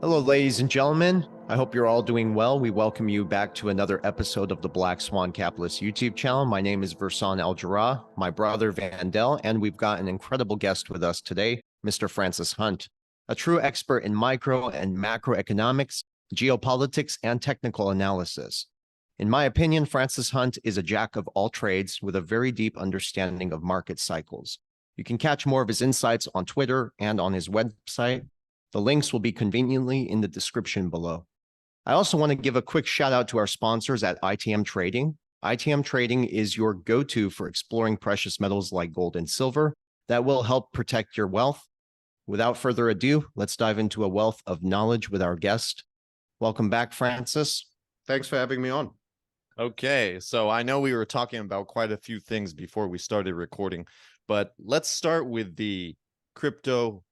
Hello, ladies and gentlemen. I hope you're all doing well. We welcome you back to another episode of the Black Swan Capitalist YouTube channel. My name is Versan Al-Jarrah, my brother Vandel, and we've got an incredible guest with us today, Mr. Francis Hunt, a true expert in micro and macroeconomics, geopolitics, and technical analysis. In my opinion, Francis Hunt is a jack of all trades with a very deep understanding of market cycles. You can catch more of his insights on Twitter and on his website. The links will be conveniently in the description below. I also want to give a quick shout out to our sponsors at ITM Trading. ITM Trading is your go-to for exploring precious metals like gold and silver that will help protect your wealth. Without further ado, let's dive into a wealth of knowledge with our guest. Welcome back, Francis. Thanks for having me on. Okay, so I know we were talking about quite a few things before we started recording, but let's start with the cryptocurrency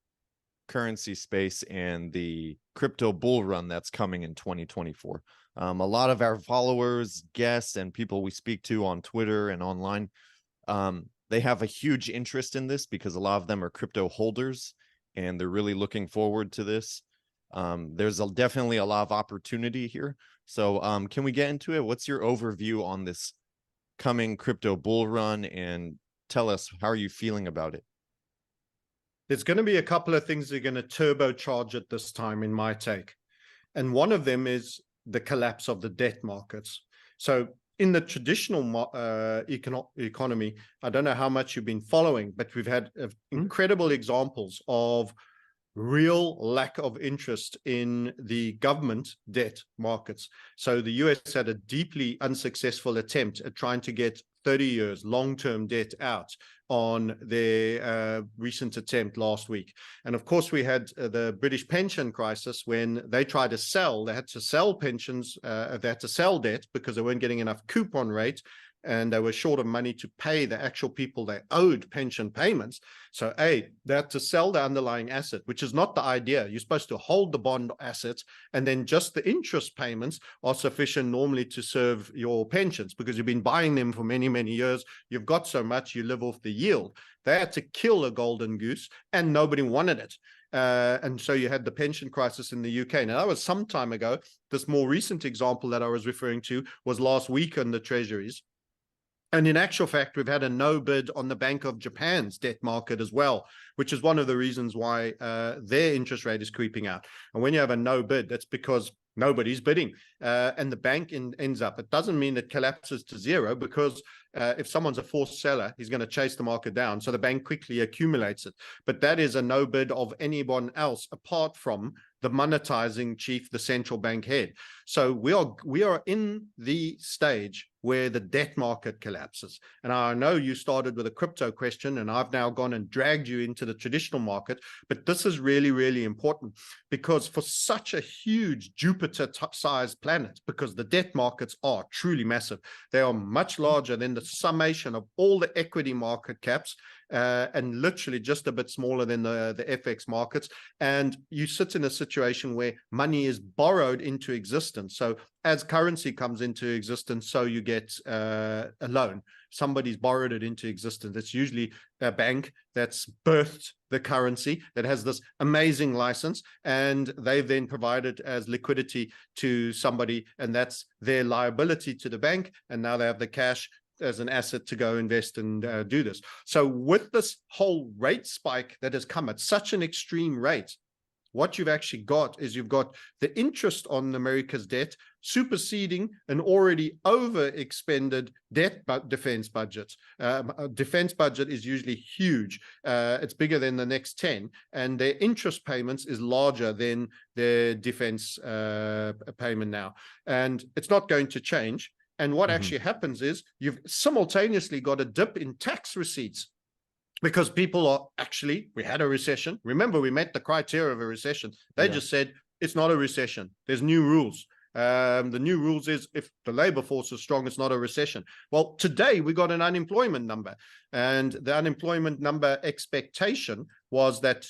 space and the crypto bull run that's coming in 2024. A lot of our followers, guests, and people we speak to on Twitter and online, they have a huge interest in this because a lot of them are crypto holders and they're really looking forward to this. There's definitely a lot of opportunity here. So can we get into it? What's your overview on this coming crypto bull run, and tell us, how are you feeling about it? There's going to be a couple of things that are going to turbocharge it this time, in my take. And one of them is the collapse of the debt markets. So in the traditional economy, I don't know how much you've been following, but we've had incredible examples of real lack of interest in the government debt markets. So the US had a deeply unsuccessful attempt at trying to get 30 years long-term debt out on their recent attempt last week. And of course, we had the British pension crisis when they tried to sell. They had to sell pensions, they had to sell debt because they weren't getting enough coupon rate, and they were short of money to pay the actual people they owed pension payments. So they had to sell the underlying asset, which is not the idea. You're supposed to hold the bond assets, and then just the interest payments are sufficient normally to serve your pensions because you've been buying them for many, many years. You've got so much, you live off the yield. They had to kill a golden goose, and nobody wanted it. And so you had the pension crisis in the UK. Now, that was some time ago. This more recent example that I was referring to was last week on the treasuries. And in actual fact, we've had a no bid on the Bank of Japan's debt market as well, which is one of the reasons why their interest rate is creeping out. And when you have a no bid, that's because nobody's bidding. And the bank ends up, it doesn't mean it collapses to zero, because if someone's a forced seller, he's going to chase the market down. So the bank quickly accumulates it. But that is a no bid of anyone else apart from the monetizing chief, the central bank head. So we are in the stage where the debt market collapses. And I know you started with a crypto question, and I've now gone and dragged you into the traditional market. But this is really, really important, because for such a huge Jupiter-sized planet, because the debt markets are truly massive, they are much larger than the summation of all the equity market caps, and literally just a bit smaller than the FX markets. And you sit in a situation where money is borrowed into existence. So as currency comes into existence, so you get a loan. Somebody's borrowed it into existence. It's usually a bank that's birthed the currency, that has this amazing license, and they've then provided as liquidity to somebody, and that's their liability to the bank. And now they have the cash as an asset to go invest and do this. So with this whole rate spike that has come at such an extreme rate, what you've actually got is you've got the interest on America's debt superseding an already over-expended defense budget. Defense budget is usually huge. It's bigger than the next 10, and their interest payments is larger than their defense payment now. And it's not going to change. And what actually happens is you've simultaneously got a dip in tax receipts, because people are actually, we had a recession. Remember, we met the criteria of a recession. They just said, it's not a recession. There's new rules. The new rules is if the labor force is strong, it's not a recession. Well, today we got an unemployment number, and the unemployment number expectation was that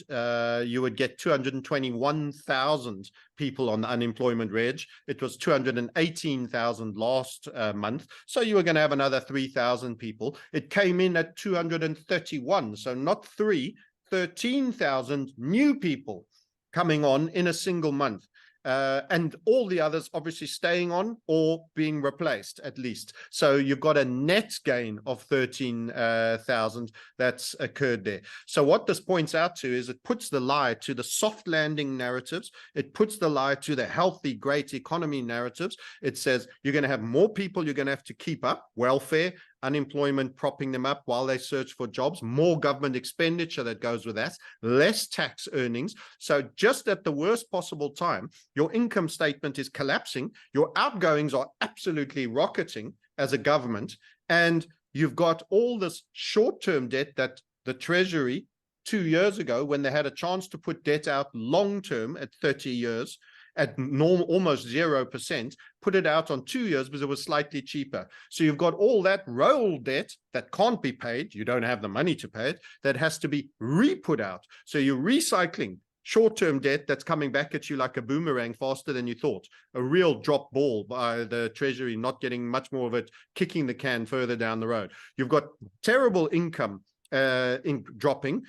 you would get 221,000 people on the unemployment reg. It was 218,000 last month. So you were going to have another 3,000 people. It came in at 231. So not 13,000 new people coming on in a single month. and all the others obviously staying on or being replaced at least. So you've got a net gain of 13,000 that's occurred there. So what this points out to is it puts the lie to the soft landing narratives. It puts the lie to the healthy, great economy narratives. It says you're going to have more people you're going to have to keep up, welfare, unemployment propping them up while they search for jobs, more government expenditure that goes with that, less tax earnings. So just at the worst possible time, your income statement is collapsing, your outgoings are absolutely rocketing as a government, and you've got all this short-term debt that the Treasury 2 years ago, when they had a chance to put debt out long-term at 30 years, at almost 0%, put it out on 2 years because it was slightly cheaper. So you've got all that rolled debt that can't be paid. You don't have the money to pay it. That has to be re-put out. So you're recycling short-term debt that's coming back at you like a boomerang faster than you thought. A real drop ball by the Treasury, not getting much more of it, kicking the can further down the road. You've got terrible income in dropping,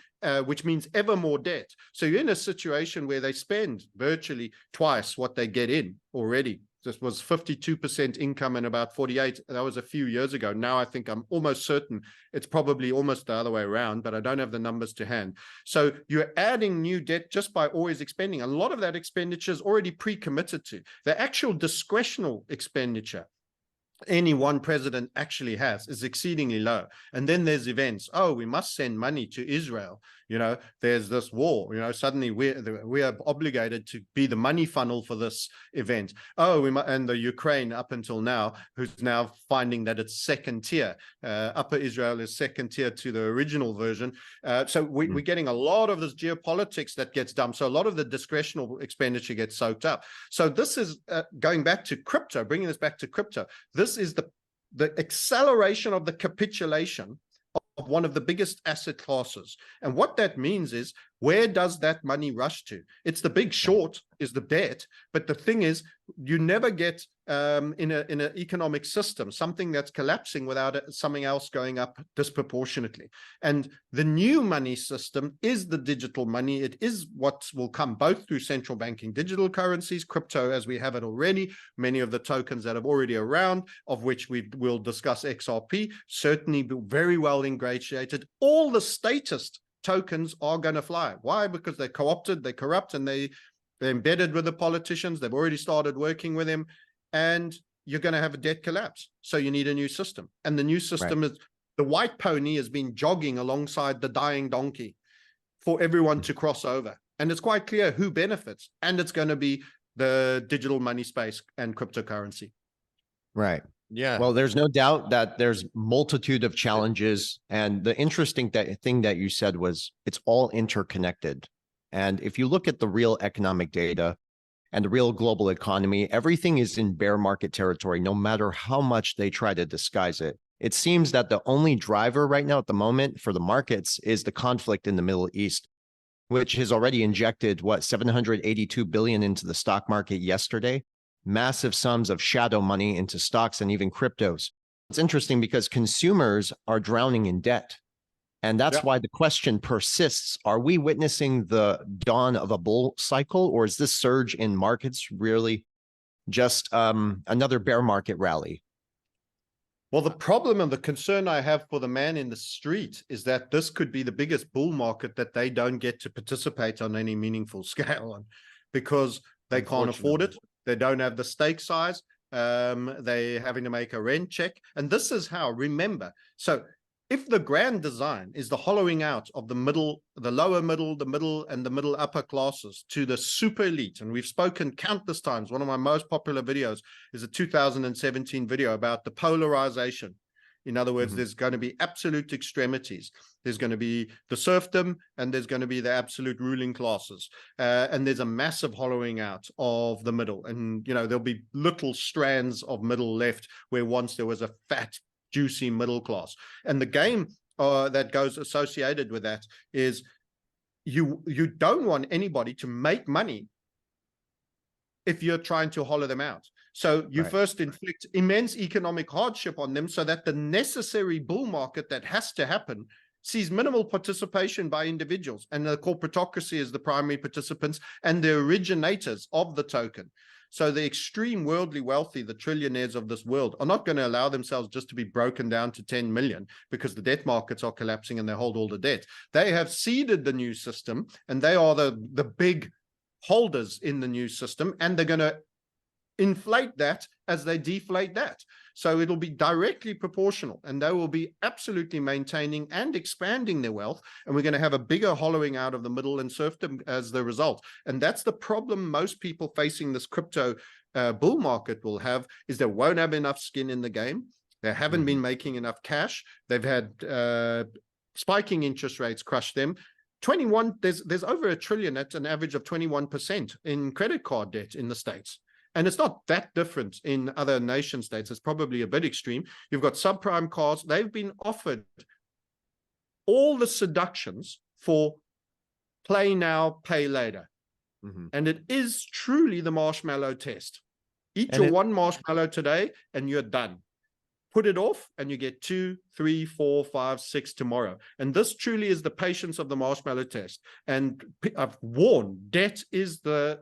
which means ever more debt. So you're in a situation where they spend virtually twice what they get in already. This was 52% income and about 48. That was a few years ago. Now I think I'm almost certain it's probably almost the other way around, but I don't have the numbers to hand. So you're adding new debt just by always expending. A lot of that expenditure is already pre-committed to. The actual discretional expenditure any one president actually has is exceedingly low. And then there's events. Oh, we must send money to Israel. You know, there's this war. You know, suddenly we are obligated to be the money funnel for this event. Oh, and the Ukraine up until now, who's now finding that it's second tier. Upper Israel is second tier to the original version. So we're getting a lot of this geopolitics that gets dumped. So a lot of the discretional expenditure gets soaked up. So this is going back to crypto, bringing this back to crypto. This is the acceleration of the capitulation of one of the biggest asset classes. And what that means is, where does that money rush to? It's the big short is the debt. But the thing is, you never get in an economic system something that's collapsing without something else going up disproportionately. And the new money system is the digital money. It is what will come both through central banking digital currencies, crypto as we have it already, many of the tokens that are already around, of which we will discuss XRP, certainly very well ingratiated. All the statist tokens are going to fly. Why? Because they're co-opted, they're corrupt, and they're embedded with the politicians. They've already started working with them, and you're going to have a debt collapse. So you need a new system. And the new system is the white pony has been jogging alongside the dying donkey for everyone to cross over. And it's quite clear who benefits. And it's going to be the digital money space and cryptocurrency. Right. Yeah. Well, there's no doubt that there's multitude of challenges. And the interesting thing that you said was it's all interconnected. And if you look at the real economic data and the real global economy, everything is in bear market territory, no matter how much they try to disguise it. It seems that the only driver right now at the moment for the markets is the conflict in the Middle East, which has already injected, what, 782 billion into the stock market yesterday. Massive sums of shadow money into stocks and even cryptos. It's interesting because consumers are drowning in debt. And that's why the question persists. Are we witnessing the dawn of a bull cycle, or is this surge in markets really just another bear market rally? Well, the problem and the concern I have for the man in the street is that this could be the biggest bull market that they don't get to participate on any meaningful scale on, because they can't afford it. They don't have the stake size. They're having to make a rent check. And this is how, remember, so if the grand design is the hollowing out of the middle, the lower middle, the middle, and the middle upper classes to the super elite, and we've spoken countless times, one of my most popular videos is a 2017 video about the polarization. In other words, there's going to be absolute extremities. There's going to be the serfdom, and there's going to be the absolute ruling classes. And there's a massive hollowing out of the middle. And, you know, there'll be little strands of middle left where once there was a fat, juicy middle class. And the game that goes associated with that is you don't want anybody to make money if you're trying to hollow them out. So you first inflict immense economic hardship on them so that the necessary bull market that has to happen sees minimal participation by individuals, and the corporatocracy is the primary participants and the originators of the token. So the extreme worldly wealthy, the trillionaires of this world, are not going to allow themselves just to be broken down to 10 million because the debt markets are collapsing and they hold all the debt. They have seeded the new system, and they are the big holders in the new system, and they're going to inflate that as they deflate that. So it'll be directly proportional, and they will be absolutely maintaining and expanding their wealth. And we're going to have a bigger hollowing out of the middle and serfdom as the result. And that's the problem most people facing this crypto bull market will have, is they won't have enough skin in the game. They haven't been making enough cash. They've had spiking interest rates crush them. 21, there's over $1 trillion at an average of 21% in credit card debt in the States. And it's not that different in other nation states. It's probably a bit extreme. You've got subprime cars. They've been offered all the seductions for play now, pay later. And it is truly the marshmallow test. Eat your one marshmallow today and you're done. Put it off and you get 2, 3, 4, 5, 6 tomorrow. And this truly is the patience of the marshmallow test. And I've warned, debt is the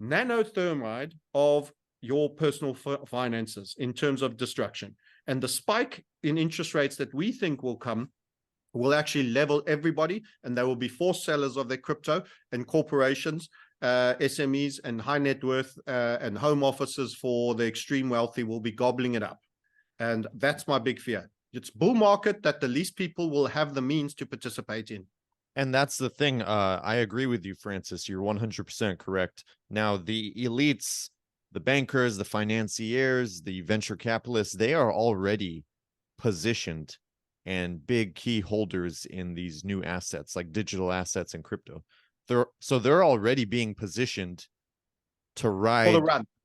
nanothermide of your personal finances in terms of destruction. And the spike in interest rates that we think will come will actually level everybody, and they will be forced sellers of their crypto, and corporations, SMEs and high net worth and home offices for the extreme wealthy will be gobbling it up. And that's my big fear. It's bull market that the least people will have the means to participate in. And that's the thing. I agree with you, Francis. You're 100% correct. Now, the elites, the bankers, the financiers, the venture capitalists, they are already positioned and big key holders in these new assets, like digital assets and crypto. They're already being positioned to ride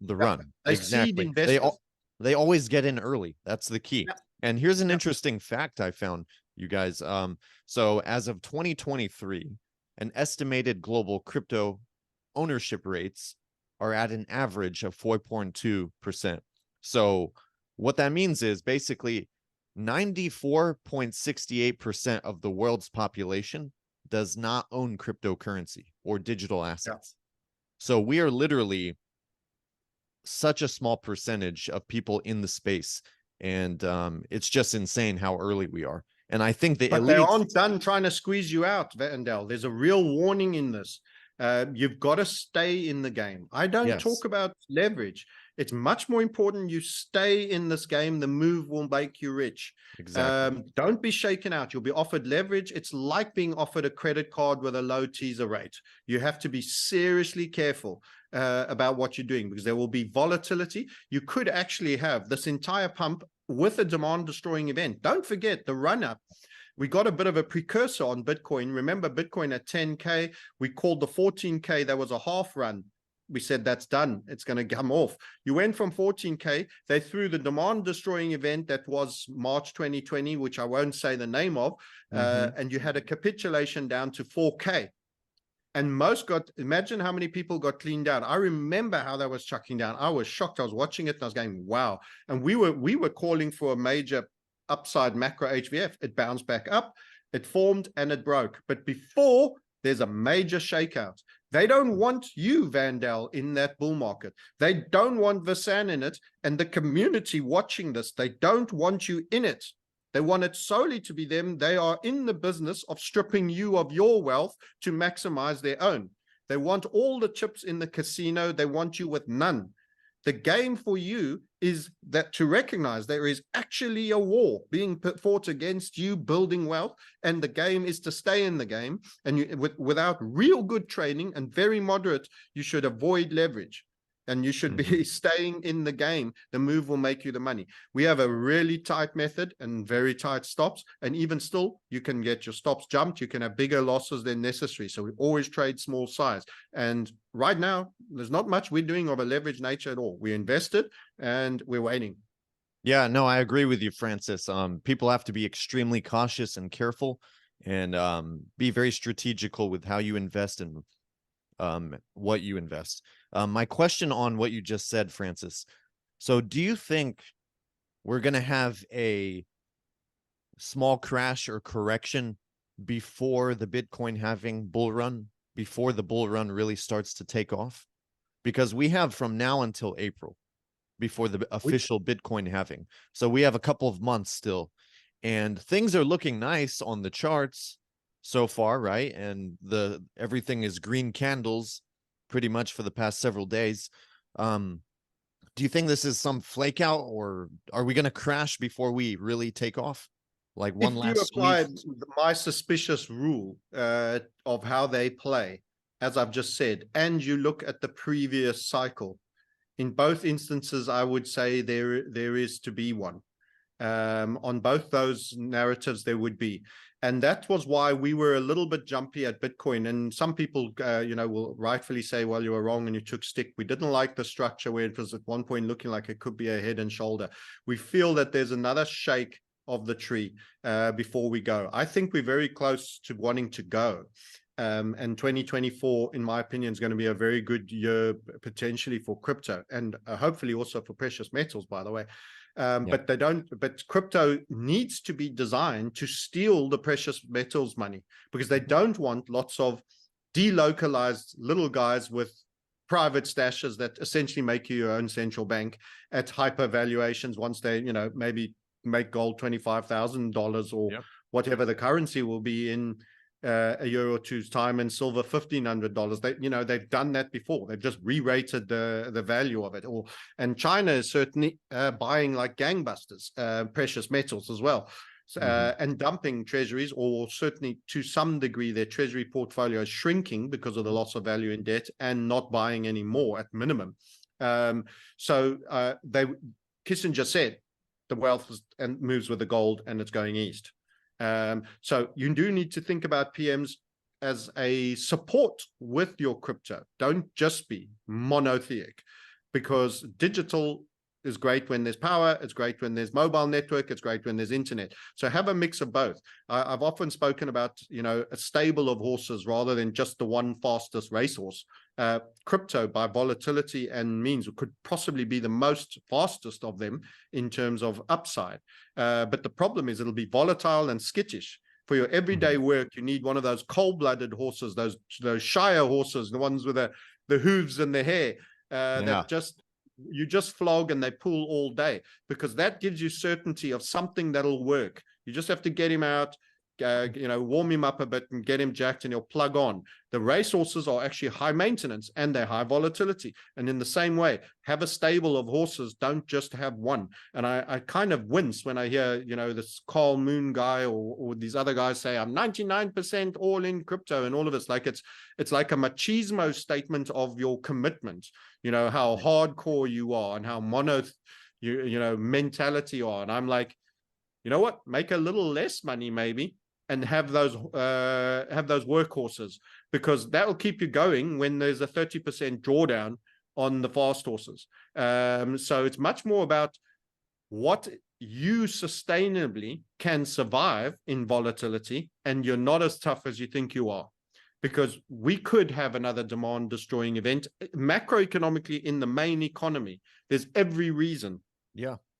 the run. They seed investors. They always get in early. That's the key. Yeah. And here's an interesting fact I found, you guys. So as of 2023, an estimated global crypto ownership rates are at an average of 4.2%. So what that means is basically 94.68% of the world's population does not own cryptocurrency or digital assets. Yeah. So we are literally such a small percentage of people in the space. And it's just insane how early we are. And I think the elites... they aren't done trying to squeeze you out, Vandel. There's a real warning in this. You've got to stay in the game. I don't talk about leverage. It's much more important you stay in this game. The move will make you rich. Exactly. Don't be shaken out. You'll be offered leverage. It's like being offered a credit card with a low teaser rate. You have to be seriously careful about what you're doing, because there will be volatility. You could actually have this entire pump with a demand destroying event. Don't forget the run up. We got a bit of a precursor on Bitcoin. Remember Bitcoin at 10K, we called the 14K, that was a half run. We said that's done. It's going to come off. You went from 14K. They threw the demand destroying event that was March 2020, which I won't say the name of. And you had a capitulation down to 4K. And most got, imagine how many people got cleaned out. I remember how that was chucking down. I was shocked. I was watching it and I was going, wow. And we were calling for a major upside macro HVF. It bounced back up, it formed and it broke. But before there's a major shakeout, they don't want you, Vandel, in that bull market. They don't want Vasan in it. And the community watching this, they don't want you in it. They want it solely to be them. They are in the business of stripping you of your wealth to maximize their own. They want all the chips in the casino. They want you with none. The game for you is that to recognize there is actually a war being fought against you building wealth, and the game is to stay in the game. And you, without real good training and very moderate, you should avoid leverage. And you should be staying in the game. The move will make you the money. We have a really tight method and very tight stops. And even still, you can get your stops jumped. You can have bigger losses than necessary. So we always trade small size. And right now, there's not much we're doing of a leverage nature at all. We invested and we're waiting. Yeah, no, I agree with you, Francis. People have to be extremely cautious and careful, and be very strategical with how you invest and what you invest. My question on what you just said, Francis. So do you think we're going to have a small crash or correction before the Bitcoin halving bull run, before the bull run really starts to take off? Because we have from now until April before the official Bitcoin halving. So we have a couple of months still, and things are looking nice on the charts so far, right? And everything is green candles pretty much for the past several days. Do you think this is some flake out, or are we going to crash before we really take off? Like one If you last apply squeeze? my suspicious rule of how they play, as I've just said, and you look at the previous cycle, in both instances, I would say there is to be one. On both those narratives, there would be. And that was why we were a little bit jumpy at Bitcoin. And some people, will rightfully say, well, you were wrong and you took stick. We didn't like the structure where it was at one point looking like it could be a head and shoulder. We feel that there's another shake of the tree before we go. I think we're very close to wanting to go. And 2024, in my opinion, is going to be a very good year potentially for crypto, and hopefully also for precious metals, by the way. But crypto needs to be designed to steal the precious metals money, because they don't want lots of delocalized little guys with private stashes that essentially make you your own central bank at hyper valuations once they, maybe make gold $25,000 or whatever the currency will be in a year or two's time, and silver $1,500. They've done that before. They've just re-rated the value of it. And China is certainly buying like gangbusters precious metals as well, and dumping treasuries, or certainly to some degree their treasury portfolio is shrinking because of the loss of value in debt, and not buying any more at minimum. Kissinger said the wealth moves with the gold, and it's going east. So you do need to think about PMs as a support with your crypto. Don't just be monotheic, because digital is great when there's power. It's great when there's mobile network. It's great when there's internet. So have a mix of both. I've often spoken about, a stable of horses rather than just the one fastest racehorse. Crypto, by volatility and means, could possibly be the most fastest of them in terms of upside. But the problem is it'll be volatile and skittish. For your everyday work, you need one of those cold-blooded horses, those Shire horses, the ones with the hooves and the hair, that you just flog and they pull all day, because that gives you certainty of something that'll work. You just have to get him out, warm him up a bit and get him jacked, and he'll plug on. The racehorses are actually high maintenance and they're high volatility. And in the same way, have a stable of horses. Don't just have one. And I kind of wince when I hear, this Carl Moon guy or these other guys say, I'm 99% all in crypto, and all of it's like it's like a machismo statement of your commitment, how hardcore you are and how mentality you are. And I'm like, you know what? Make a little less money maybe, and have those workhorses, because that will keep you going when there's a 30% drawdown on the fast horses. So it's much more about what you sustainably can survive in volatility, and you're not as tough as you think you are, because we could have another demand destroying event macroeconomically in the main economy. There's every reason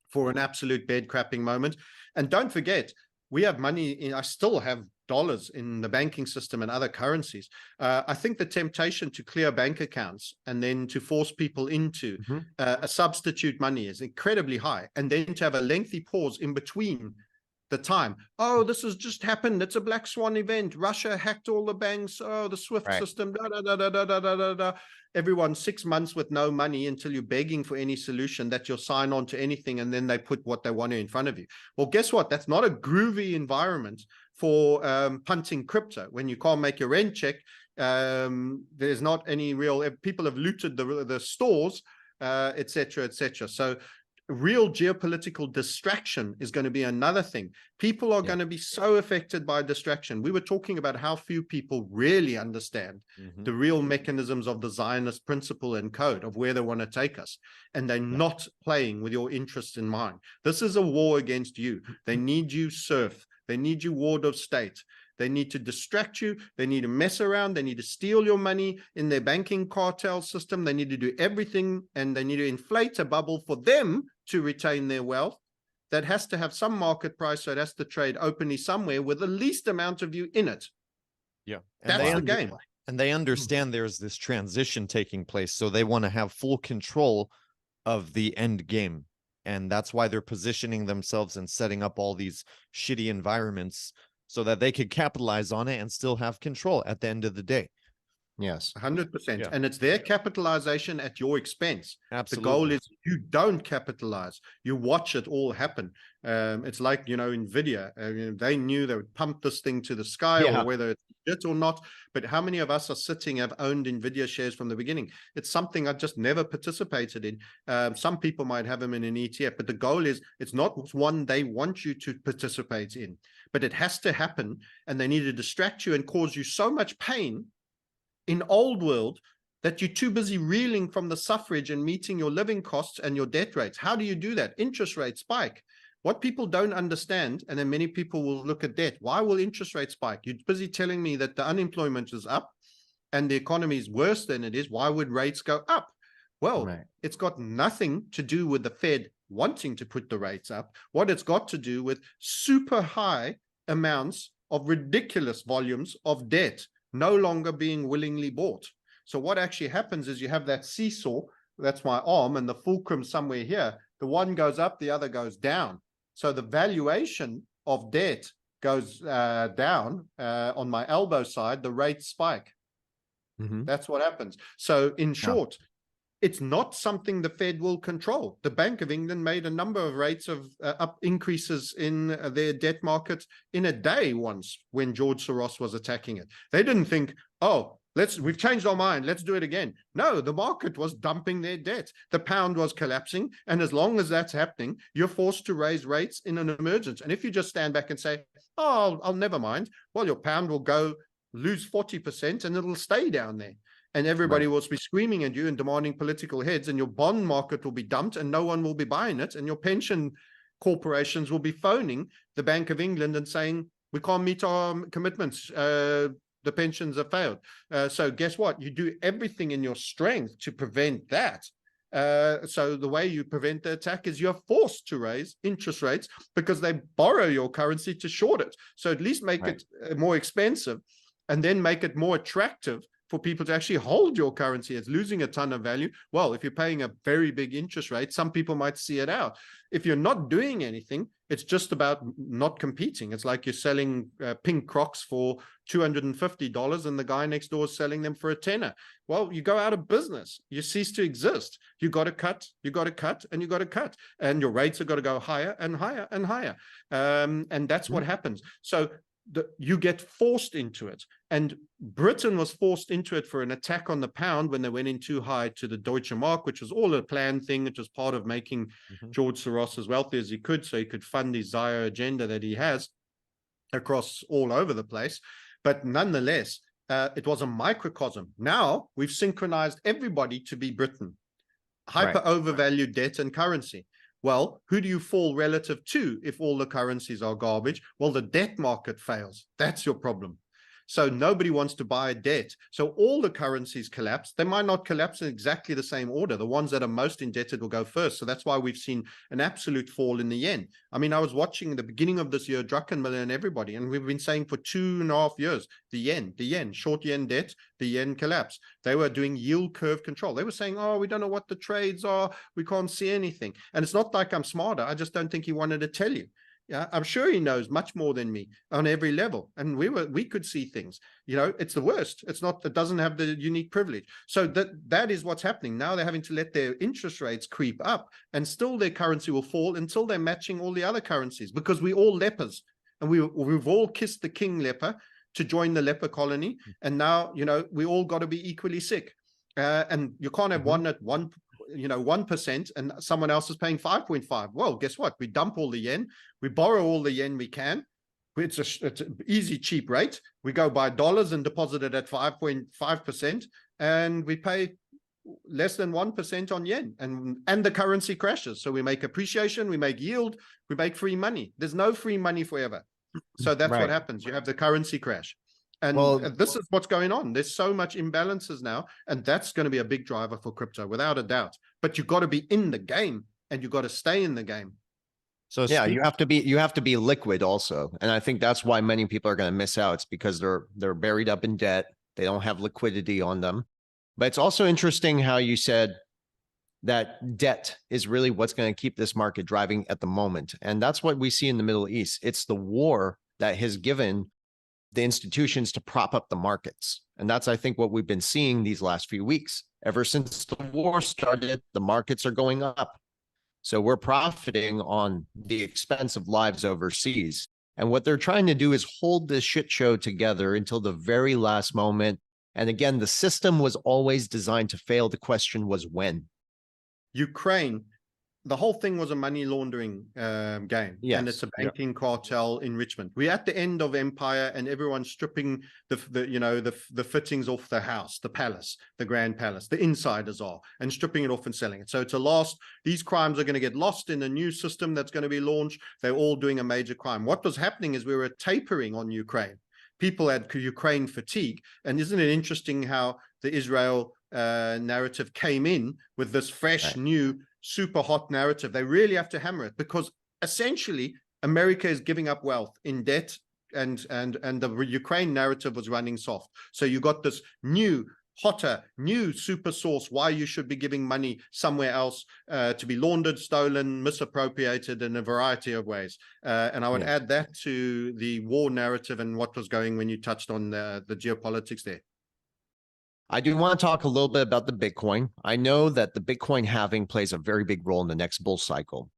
for an absolute bed crapping moment. And don't forget, we have money I still have dollars in the banking system and other currencies. I think the temptation to clear bank accounts and then to force people into a substitute money is incredibly high. And then to have a lengthy pause in between the time. Oh, this has just happened. It's a black swan event. Russia hacked all the banks. Oh, the SWIFT system. Everyone 6 months with no money until you're begging for any solution that you'll sign on to anything, and then they put what they want in front of you. Well, guess what? That's not a groovy environment for punting crypto. When you can't make your rent check, there's not any real. People have looted the stores, etc., etc. So real geopolitical distraction is going to be another thing. People are going to be so affected by distraction. We were talking about how few people really understand the real mechanisms of the Zionist principle and code of where they want to take us. And they're not playing with your interests in mind. This is a war against you. They need you serf. They need you ward of state. They need to distract you. They need to mess around. They need to steal your money in their banking cartel system. They need to do everything, and they need to inflate a bubble for them to retain their wealth. that has to have some market price, so it has to trade openly somewhere with the least amount of you in it. Yeah. That's the game. And they understand there's this transition taking place, so they want to have full control of the end game. And that's why they're positioning themselves and setting up all these shitty environments so that they could capitalize on it and still have control at the end of the day. Yes. 100%. Yeah. And it's their capitalization at your expense. Absolutely. The goal is you don't capitalize. You watch it all happen. It's like, NVIDIA. They knew they would pump this thing to the sky, or whether it's legit or not. But how many of us are sitting, have owned NVIDIA shares from the beginning? It's something I just never participated in. Some people might have them in an ETF, but the goal is it's not one they want you to participate in, but it has to happen. And they need to distract you and cause you so much pain in old world that you're too busy reeling from the suffrage and meeting your living costs and your debt rates. How do you do that? Interest rates spike. What people don't understand, and then many people will look at debt. Why will interest rates spike? You're busy telling me that the unemployment is up and the economy is worse than it is. Why would rates go up? Well, It's got nothing to do with the Fed wanting to put the rates up. What it's got to do with super high amounts of ridiculous volumes of debt no longer being willingly bought. So what actually happens is you have that seesaw, that's my arm, and the fulcrum somewhere here. The one goes up, the other goes down. So the valuation of debt goes down on my elbow side, the rates spike. That's what happens. So in short, it's not something the Fed will control. The Bank of England made a number of rates of up increases in their debt market in a day once when George Soros was attacking it. They didn't think, oh, we've changed our mind, let's do it again. No, the market was dumping their debt. The pound was collapsing. And as long as that's happening, you're forced to raise rates in an emergence. And if you just stand back and say, oh, I'll never mind, well, your pound will lose 40% and it'll stay down there. And everybody will be screaming at you and demanding political heads, and your bond market will be dumped and no one will be buying it. And your pension corporations will be phoning the Bank of England and saying, we can't meet our commitments. The pensions have failed. So guess what? You do everything in your strength to prevent that. So the way you prevent the attack is you're forced to raise interest rates because they borrow your currency to short it. So at least make it more expensive and then make it more attractive for people to actually hold your currency. It's losing a ton of value. Well, if you're paying a very big interest rate, some people might see it out. If you're not doing anything, it's just about not competing. It's like you're selling pink Crocs for $250 and the guy next door is selling them for a tenner. Well, you go out of business. You cease to exist. You got to cut, you got to cut, and you got to cut. And your rates have got to go higher and higher and higher. And that's what happens. So you get forced into it. And Britain was forced into it for an attack on the pound when they went in too high to the Deutsche Mark, which was all a planned thing. It was part of making George Soros as wealthy as he could, so he could fund his Zaire agenda that he has across all over the place. But nonetheless, it was a microcosm. Now we've synchronized everybody to be Britain. Hyper overvalued debt and currency. Well, who do you fall relative to if all the currencies are garbage? Well, the debt market fails. That's your problem. So nobody wants to buy debt. So all the currencies collapse. They might not collapse in exactly the same order. The ones that are most indebted will go first. So that's why we've seen an absolute fall in the yen. I mean, I was watching the beginning of this year, Druckenmiller and everybody, and we've been saying for 2.5 years, the yen, short yen debt, the yen collapse. They were doing yield curve control. They were saying, oh, we don't know what the trades are. We can't see anything. And it's not like I'm smarter. I just don't think he wanted to tell you. Yeah, I'm sure he knows much more than me on every level. And we could see things, it's the worst. It doesn't have the unique privilege. So that is what's happening. Now they're having to let their interest rates creep up and still their currency will fall until they're matching all the other currencies, because we all lepers and we've all kissed the king leper to join the leper colony. And now, we all got to be equally sick. And you can't have one at 1% and someone else is paying 5.5. Well, guess what? We dump all the yen, we borrow all the yen we can. It's an easy, cheap rate. We go buy dollars and deposit it at 5.5%, and we pay less than 1% on yen, and the currency crashes. So we make appreciation, we make yield, we make free money. There's no free money forever. So that's what happens. You have the currency crash. And this is what's going on. There's so much imbalances now, and that's going to be a big driver for crypto, without a doubt. But you've got to be in the game, and you've got to stay in the game. So Yeah, you have to be liquid also. And I think that's why many people are going to miss out. It's because they're buried up in debt. They don't have liquidity on them. But it's also interesting how you said that debt is really what's going to keep this market driving at the moment. And that's what we see in the Middle East. It's the war that has given the institutions to prop up the markets. And that's, I think, what we've been seeing these last few weeks. Ever since the war started, the markets are going up. So we're profiting on the expense of lives overseas. And what they're trying to do is hold this shit show together until the very last moment. And again, the system was always designed to fail. The question was when. Ukraine, the whole thing was a money laundering game, and it's a Yes. banking cartel enrichment. We're at the end of empire, and everyone's stripping the fittings off the house, the palace, the grand palace. The insiders are, and stripping it off and selling it. So it's a lost. These crimes are going to get lost in a new system that's going to be launched. They're all doing a major crime. What was happening is we were tapering on Ukraine. People had Ukraine fatigue, and isn't it interesting how the Israel narrative came in with this fresh, new, super hot narrative? They really have to hammer it, because essentially America is giving up wealth in debt, and the Ukraine narrative was running soft. So you got this new, hotter, new super source why you should be giving money somewhere else to be laundered, stolen, misappropriated in a variety of ways. And I would add that to the war narrative and what was going when you touched on the geopolitics there. I do want to talk a little bit about the Bitcoin. I know that the Bitcoin halving plays a very big role in the next bull cycle.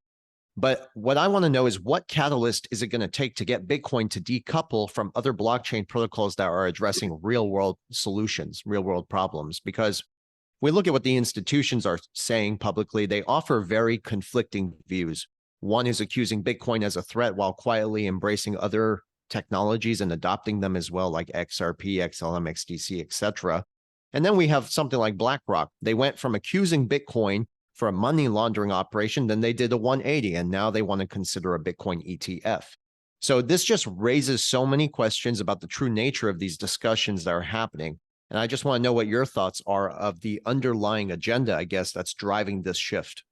But what I want to know is, what catalyst is it going to take to get Bitcoin to decouple from other blockchain protocols that are addressing real world solutions, real world problems? Because we look at what the institutions are saying publicly, they offer very conflicting views. One is accusing Bitcoin as a threat while quietly embracing other technologies and adopting them as well, like XRP, XLM, XDC, etc. And then we have something like BlackRock. They went from accusing Bitcoin for a money laundering operation, then they did a 180, and now they want to consider a Bitcoin ETF. So this just raises so many questions about the true nature of these discussions that are happening. And I just want to know what your thoughts are of the underlying agenda, I guess, that's driving this shift.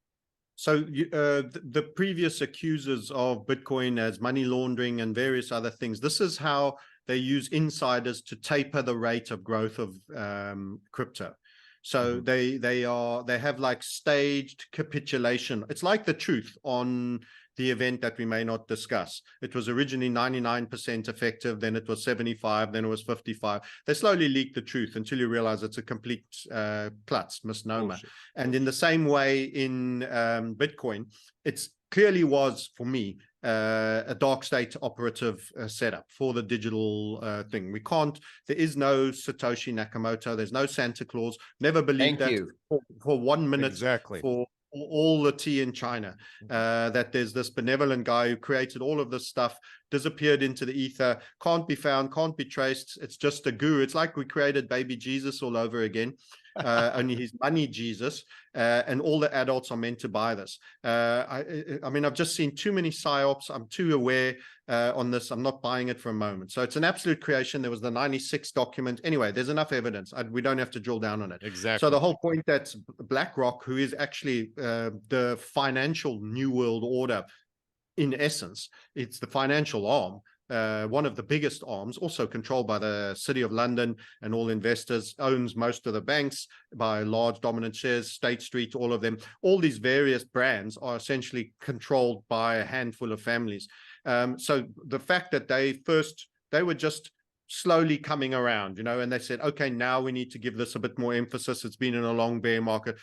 So the previous accusers of Bitcoin as money laundering and various other things, this is how they use insiders to taper the rate of growth of crypto. So they have like staged capitulation. It's like the truth on the event that we may not discuss. It was originally 99% effective, then it was 75, then it was 55. They slowly leak the truth until you realize it's a complete klutz, misnomer. Bullshit. And in the same way in Bitcoin, it's clearly was, for me, a dark state operative setup for the digital thing. We can't, there is no Satoshi Nakamoto, there's no Santa Claus. Never believed that for 1 minute. Exactly. For all the tea in China, that there's this benevolent guy who created all of this stuff, disappeared into the ether, can't be found, can't be traced. It's just a guru. It's like we created baby Jesus all over again. Only he's money Jesus, and all the adults are meant to buy this. I mean, I've just seen too many psyops. I'm too aware on this. I'm not buying it for a moment. So it's an absolute creation. There was the 96 document. Anyway, there's enough evidence. We don't have to drill down on it. Exactly. So the whole point that BlackRock, who is actually the financial new world order, in essence, it's the financial arm, one of the biggest arms, also controlled by the City of London and all investors, owns most of the banks by large dominant shares, State Street, all of them. All these various brands are essentially controlled by a handful of families. So the fact that they were just slowly coming around, and they said, okay, now we need to give this a bit more emphasis. It's been in a long bear market.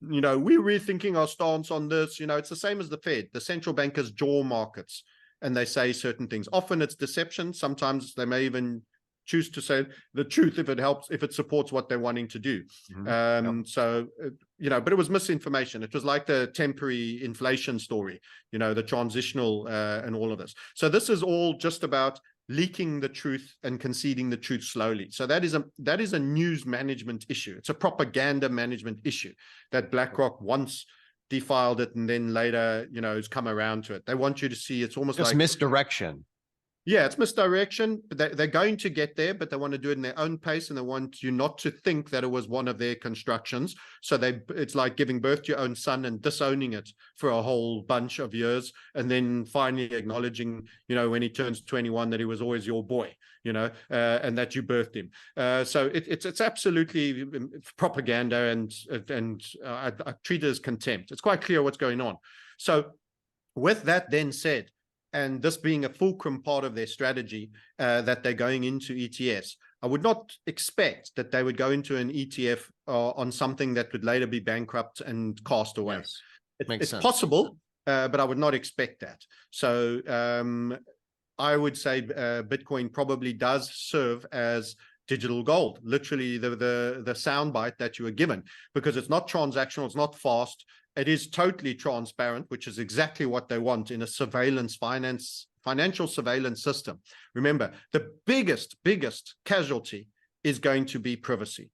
We're rethinking our stance on this. It's the same as the Fed. The central bankers jaw markets and they say certain things. Often it's deception. Sometimes they may even choose to say the truth if it helps, if it supports what they're wanting to do. So, but it was misinformation. It was like the temporary inflation story, the transitional and all of this. So this is all just about leaking the truth and conceding the truth slowly. So that is a news management issue. It's a propaganda management issue that BlackRock once defiled it and then later, has come around to it. They want you to see it's almost just like misdirection. Yeah, it's misdirection. But they're going to get there, but they want to do it in their own pace, and they want you not to think that it was one of their constructions. So it's like giving birth to your own son and disowning it for a whole bunch of years, and then finally acknowledging, when he turns 21, that he was always your boy, and that you birthed him. So it's absolutely propaganda, and I treat it as contempt. It's quite clear what's going on. So with that then said, and this being a fulcrum part of their strategy, that they're going into ETFs, I would not expect that they would go into an ETF on something that would later be bankrupt and cast away. Yes. It's possible, but I would not expect that. So I would say Bitcoin probably does serve as digital gold, literally the soundbite that you were given, because it's not transactional, it's not fast. It is totally transparent, which is exactly what they want in a financial surveillance system. Remember, the biggest casualty is going to be privacy,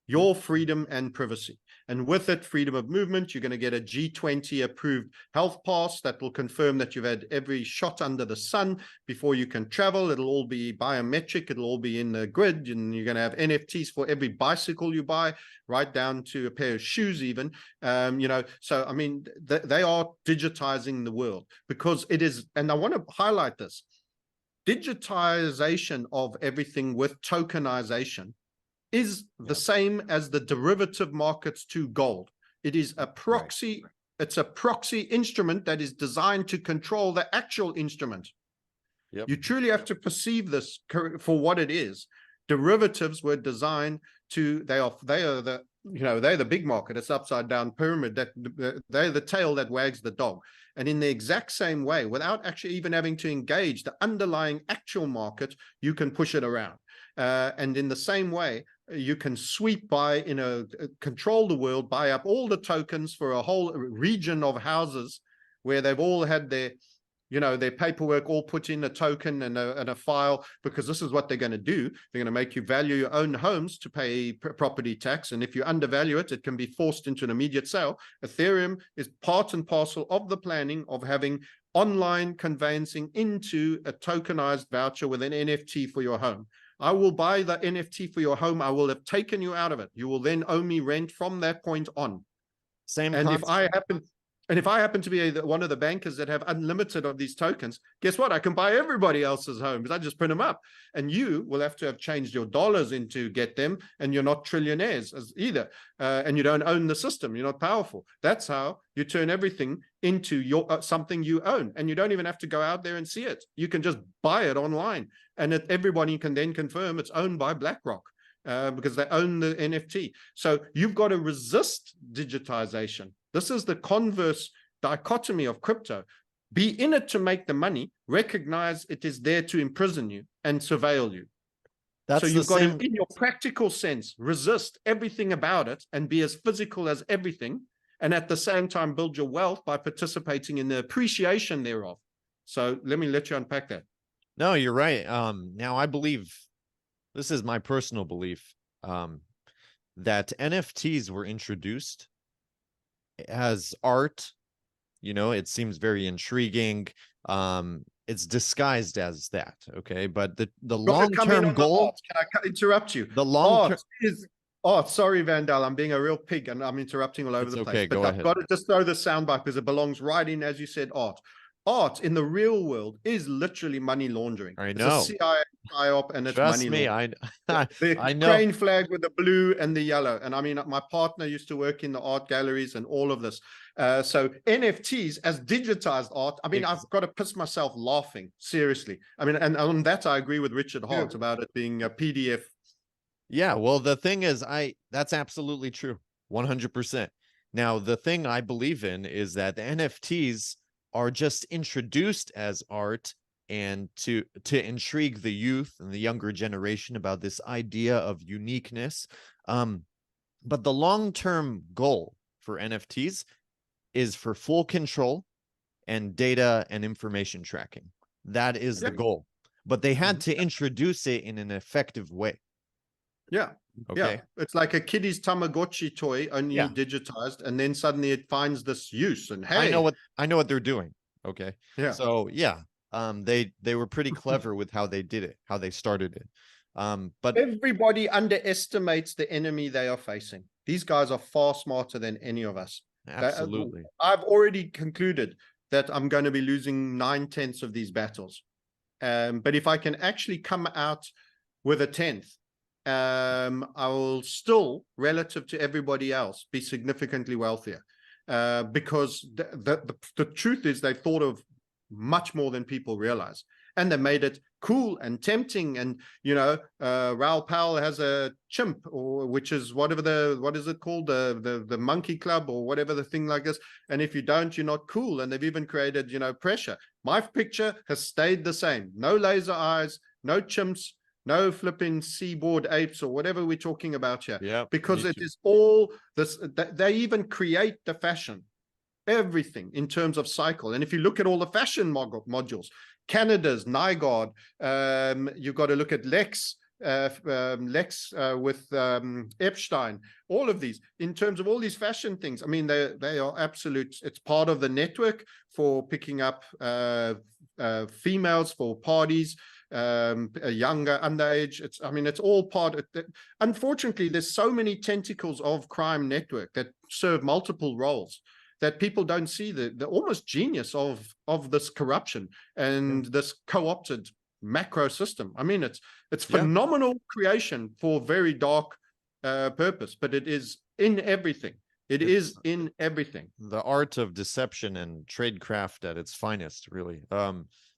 your freedom and privacy. And with it, freedom of movement, you're going to get a G20 approved health pass that will confirm that you've had every shot under the sun before you can travel. It'll all be biometric. It'll all be in the grid, and you're going to have NFTs for every bicycle you buy, right down to a pair of shoes even. So I mean, they are digitizing the world, because it is, and I want to highlight this, digitization of everything with tokenization is the same as the derivative markets to gold. It is a proxy. Right. It's a proxy instrument that is designed to control the actual instrument. Yep. You truly have to perceive this for what it is. Derivatives were designed to, they're the big market. It's upside down pyramid, that they're the tail that wags the dog. And in the exact same way, without actually even having to engage the underlying actual market, you can push it around. And in the same way, you can sweep by, control the world, buy up all the tokens for a whole region of houses where they've all had their paperwork all put in a token and a file, because this is what they're going to do. They're going to make you value your own homes to pay property tax. And if you undervalue it, it can be forced into an immediate sale. Ethereum is part and parcel of the planning of having online conveyancing into a tokenized voucher with an NFT for your home. I will buy the NFT for your home. I will have taken you out of it. You will then owe me rent from that point on. Same and concept. If I happen to be one of the bankers that have unlimited of these tokens, guess what? I can buy everybody else's homes. I just print them up. And you will have to have changed your dollars in to get them, and you're not trillionaires either. And you don't own the system. You're not powerful. That's how you turn everything into your something you own. And you don't even have to go out there and see it. You can just buy it online. And everybody can then confirm it's owned by BlackRock. Because they own the NFT. So you've got to resist digitization. This is the converse dichotomy of crypto. Be in it to make the money, recognize it is there to imprison you and surveil you. So you've got to, in your practical sense, resist everything about it and be as physical as everything, and at the same time build your wealth by participating in the appreciation thereof. So let you unpack that. No, you're right. Now I believe, this is my personal belief, that NFTs were introduced as art. It seems very intriguing. It's disguised as that, okay? But the long-term goal. Can I interrupt you? The long term is art. Sorry, Vandal, I'm being a real pig and I'm interrupting all over the place. Okay, but I've got to just throw the soundbite because it belongs right in, as you said, art. Art in the real world is literally money laundering. I know. It's a CIA PSYOP, and it's Trust money me, laundering. I know. Crane flag with the blue and the yellow. And I mean, my partner used to work in the art galleries and all of this. So NFTs as digitized art, I mean, I've got to piss myself laughing, seriously. I mean, and on that, I agree with Richard Hart about it being a PDF. Yeah, well, the thing is, that's absolutely true, 100%. Now, the thing I believe in is that the NFTs are just introduced as art and to intrigue the youth and the younger generation about this idea of uniqueness. But the long-term goal for NFTs is for full control and data and information tracking. That is the goal. But they had to introduce it in an effective way. Yeah. Okay. Yeah. It's like a kiddies Tamagotchi toy, only digitized, and then suddenly it finds this use. And hey, I know what they're doing. Okay. Yeah. So yeah, they were pretty clever with how they did it, how they started it. But Everybody underestimates the enemy they are facing. These guys are far smarter than any of us. absolutely. I've already concluded that I'm going to be losing 9/10 of these battles. But if I can actually come out with a 10th, I will still, relative to everybody else, be significantly wealthier. Because the truth is they thought of much more than people realize. And they made it cool and tempting. And, you know, Raoul Powell has a chimp, or which is whatever what is it called? The monkey club or whatever, the thing like this. And if you don't, you're not cool. And they've even created, you know, pressure. My picture has stayed the same. No laser eyes, no chimps, no flipping seaboard apes or whatever we're talking about here. Yeah, because it is all this, they even create the fashion, everything in terms of cycle. And if you look at all the fashion modules, Canada's, Nygaard, you've got to look at Lex with Epstein, all of these, in terms of all these fashion things. I mean, they are absolute, it's part of the network for picking up females for parties, a younger underage. It's all part of it. Unfortunately, there's so many tentacles of crime network that serve multiple roles that people don't see the almost genius of this corruption and this co-opted macro system. I mean, it's phenomenal creation for very dark purpose, but it is in everything. It is in everything. The art of deception and tradecraft at its finest, really.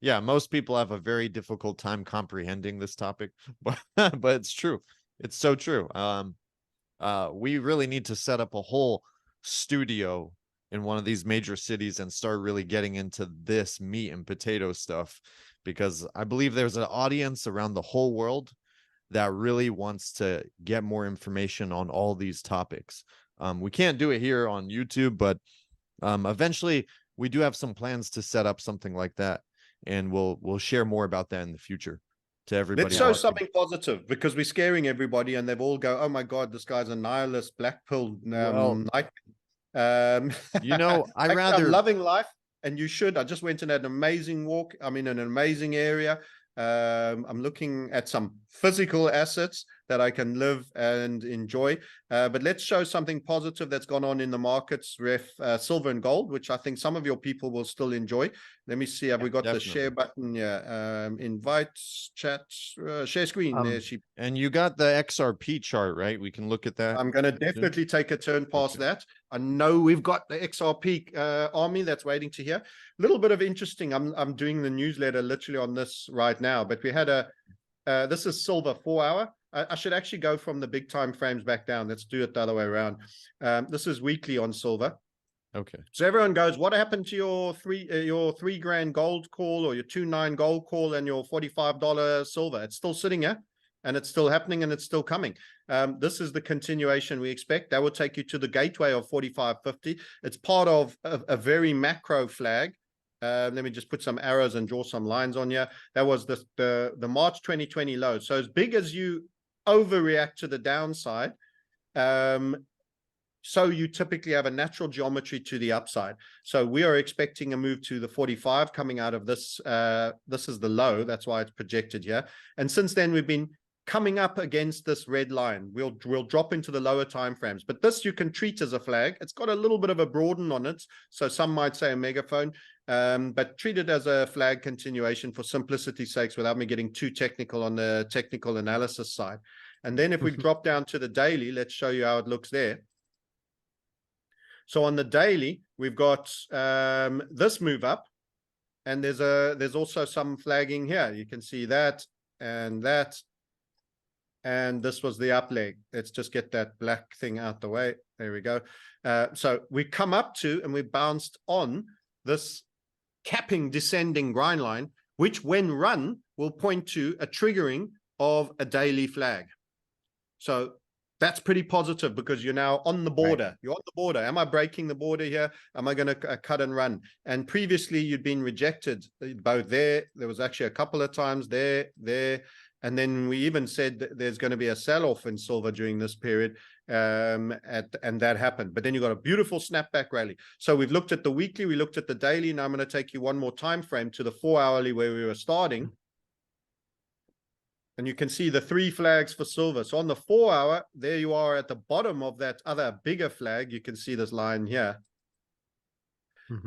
Yeah, most people have a very difficult time comprehending this topic, but it's true. It's so true. We really need to set up a whole studio in one of these major cities and start really getting into this meat and potato stuff, because I believe there's an audience around the whole world that really wants to get more information on all these topics. We can't do it here on YouTube, but eventually we do have some plans to set up something like that, and we'll share more about that in the future to everybody. Let's show something positive, because we're scaring everybody and they've all go, oh my God, this guy's a nihilist, black pill, you know, I'm loving life, and you should. I just went on an amazing walk. I'm in an amazing area. I'm looking at some physical assets that I can live and enjoy. But let's show something positive that's gone on in the markets, silver and gold, which I think some of your people will still enjoy. Let me see. Have we got the share button? Yeah. Invite, chat, share screen. There she. And you got the XRP chart, right? We can look at that. I'm going to definitely take a turn past that. I know we've got the XRP army that's waiting to hear. A little bit of interesting. I'm doing the newsletter literally on this right now, but we had this is silver 4 hour. I should actually go from the big time frames back down. Let's do it the other way around. This is weekly on silver. Okay. So everyone goes, what happened to your three grand gold call, or your 2.9 gold call, and your $45 silver? It's still sitting here, and it's still happening, and it's still coming. This is the continuation we expect. That will take you to the gateway of 45.50. It's part of a very macro flag. Let me just put some arrows and draw some lines on here. That was the March 2020 low. So as big as you overreact to the downside, so you typically have a natural geometry to the upside. So we are expecting a move to the 45 coming out of this. This is the low. That's why it's projected here. And since then, we've been coming up against this red line. We'll drop into the lower time frames. But this you can treat as a flag. It's got a little bit of a broaden on it. So some might say a megaphone. But treat it as a flag continuation for simplicity's sakes, without me getting too technical on the technical analysis side. And then if we drop down to the daily, let's show you how it looks there. So on the daily, we've got this move up, and there's also some flagging here. You can see that, and this was the up leg. Let's just get that black thing out the way. There we go. So we come up to, and we bounced on this capping descending grind line, which when run will point to a triggering of a daily flag. So that's pretty positive, because you're now on the border. Right. You're on the border. Am I breaking the border here? Am I going to cut and run? And previously you'd been rejected both there. There was actually a couple of times there, And then we even said that there's going to be a sell-off in silver during this period, and that happened. But then you got a beautiful snapback rally. So we've looked at the weekly, we looked at the daily. Now I'm going to take you one more time frame to the 4-hourly where we were starting. And you can see the 3 flags for silver. So on the 4-hour, there you are at the bottom of that other bigger flag. You can see this line here.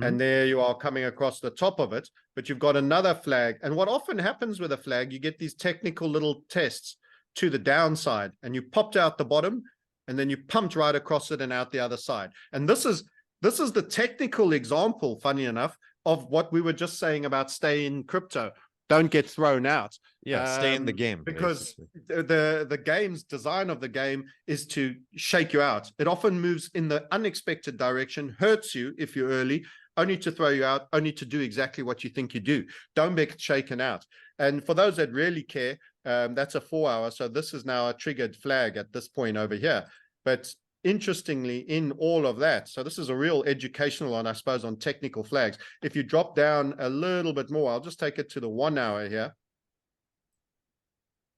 And there you are coming across the top of it, but you've got another flag. And what often happens with a flag, you get these technical little tests to the downside, and you popped out the bottom, and then you pumped right across it and out the other side. And this is the technical example, funny enough, of what we were just saying about stay in crypto. Don't get thrown out. Yeah, stay in the game. Because the game's design of the game is to shake you out. It often moves in the unexpected direction, hurts you if you're early, only to throw you out, only to do exactly what you think you do. Don't get shaken out. And for those that really care, that's a 4-hour. So this is now a triggered flag at this point over here. But interestingly, in all of that, so this is a real educational one, I suppose, on technical flags. If you drop down a little bit more, I'll just take it to the 1-hour here.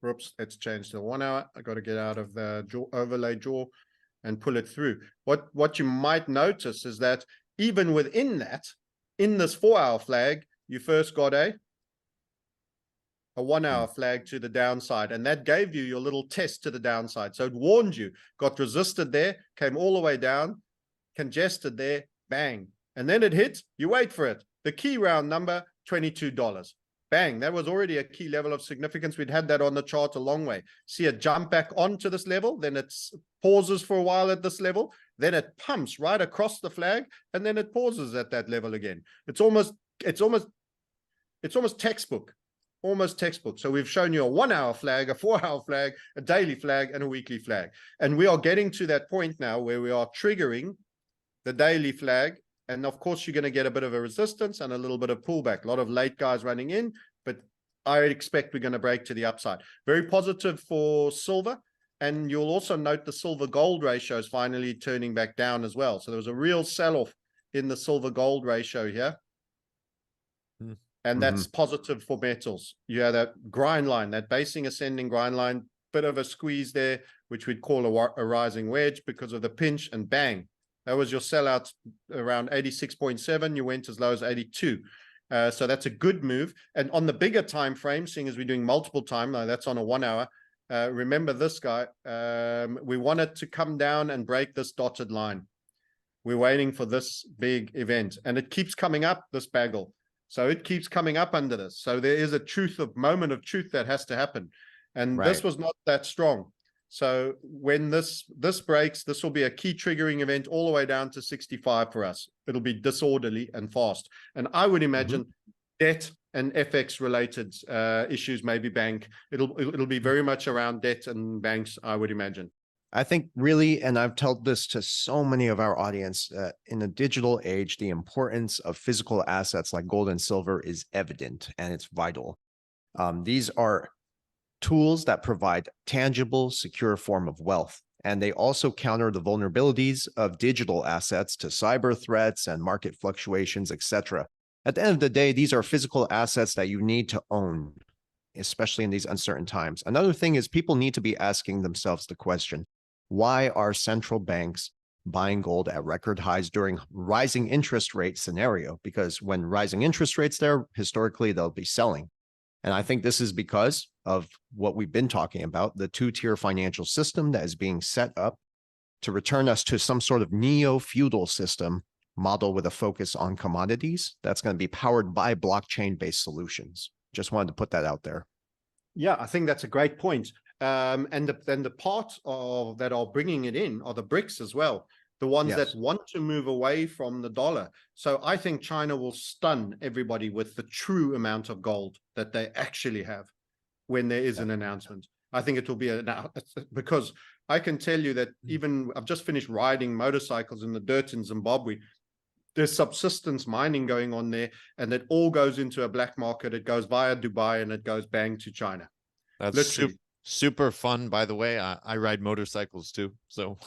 Oops, let's change to the 1-hour. I got to get out of the overlay jaw and pull it through. What you might notice is that even within that, in this 4-hour flag, you first got a 1-hour flag to the downside, and that gave you your little test to the downside. So it warned you, got resisted there, came all the way down, congested there, bang. And then it hit, you wait for it. The key round number, $22. Bang, that was already a key level of significance. We'd had that on the chart a long way. See it jump back onto this level, then it pauses for a while at this level, then it pumps right across the flag, and then it pauses at that level again. It's almost textbook. Almost textbook. So we've shown you a 1-hour flag, a 4-hour flag, a daily flag, and a weekly flag. And we are getting to that point now where we are triggering the daily flag. And of course, you're going to get a bit of a resistance and a little bit of pullback. A lot of late guys running in, but I expect we're going to break to the upside. Very positive for silver. And you'll also note the silver gold ratio is finally turning back down as well. So there was a real sell-off in the silver gold ratio here. And that's positive for metals. You have that grind line, that basing ascending grind line, bit of a squeeze there, which we'd call a rising wedge because of the pinch, and bang. That was your sellout around 86.7. You went as low as 82. So that's a good move. And on the bigger time frame, seeing as we're doing multiple time, now that's on a 1-hour. Remember this guy, we want it to come down and break this dotted line. We're waiting for this big event, and it keeps coming up, this bagel. So it keeps coming up under this. So there is a moment of truth that has to happen. And this was not that strong. So when this breaks, this will be a key triggering event all the way down to 65 for us. It'll be disorderly and fast. And I would imagine debt and FX related issues, maybe bank. It'll be very much around debt and banks, I would imagine. I think really, and I've told this to so many of our audience, in the digital age, the importance of physical assets like gold and silver is evident, and it's vital. These are tools that provide tangible, secure form of wealth, and they also counter the vulnerabilities of digital assets to cyber threats and market fluctuations, etc. At the end of the day, these are physical assets that you need to own, especially in these uncertain times. Another thing is people need to be asking themselves the question, why are central banks buying gold at record highs during rising interest rate scenario? Because when rising interest rates there, historically, they'll be selling. And I think this is because of what we've been talking about, the two-tier financial system that is being set up to return us to some sort of neo-feudal system model with a focus on commodities that's going to be powered by blockchain-based solutions. Just wanted to put that out there. Yeah, I think that's a great point. And the part of that are bringing it in are the BRICS as well, the ones that want to move away from the dollar. So I think China will stun everybody with the true amount of gold that they actually have when there is an announcement. I think it will be because I can tell you that even I've just finished riding motorcycles in the dirt in Zimbabwe. There's subsistence mining going on there, and it all goes into a black market. It goes via Dubai and it goes bang to China. That's super fun, by the way. I ride motorcycles too, so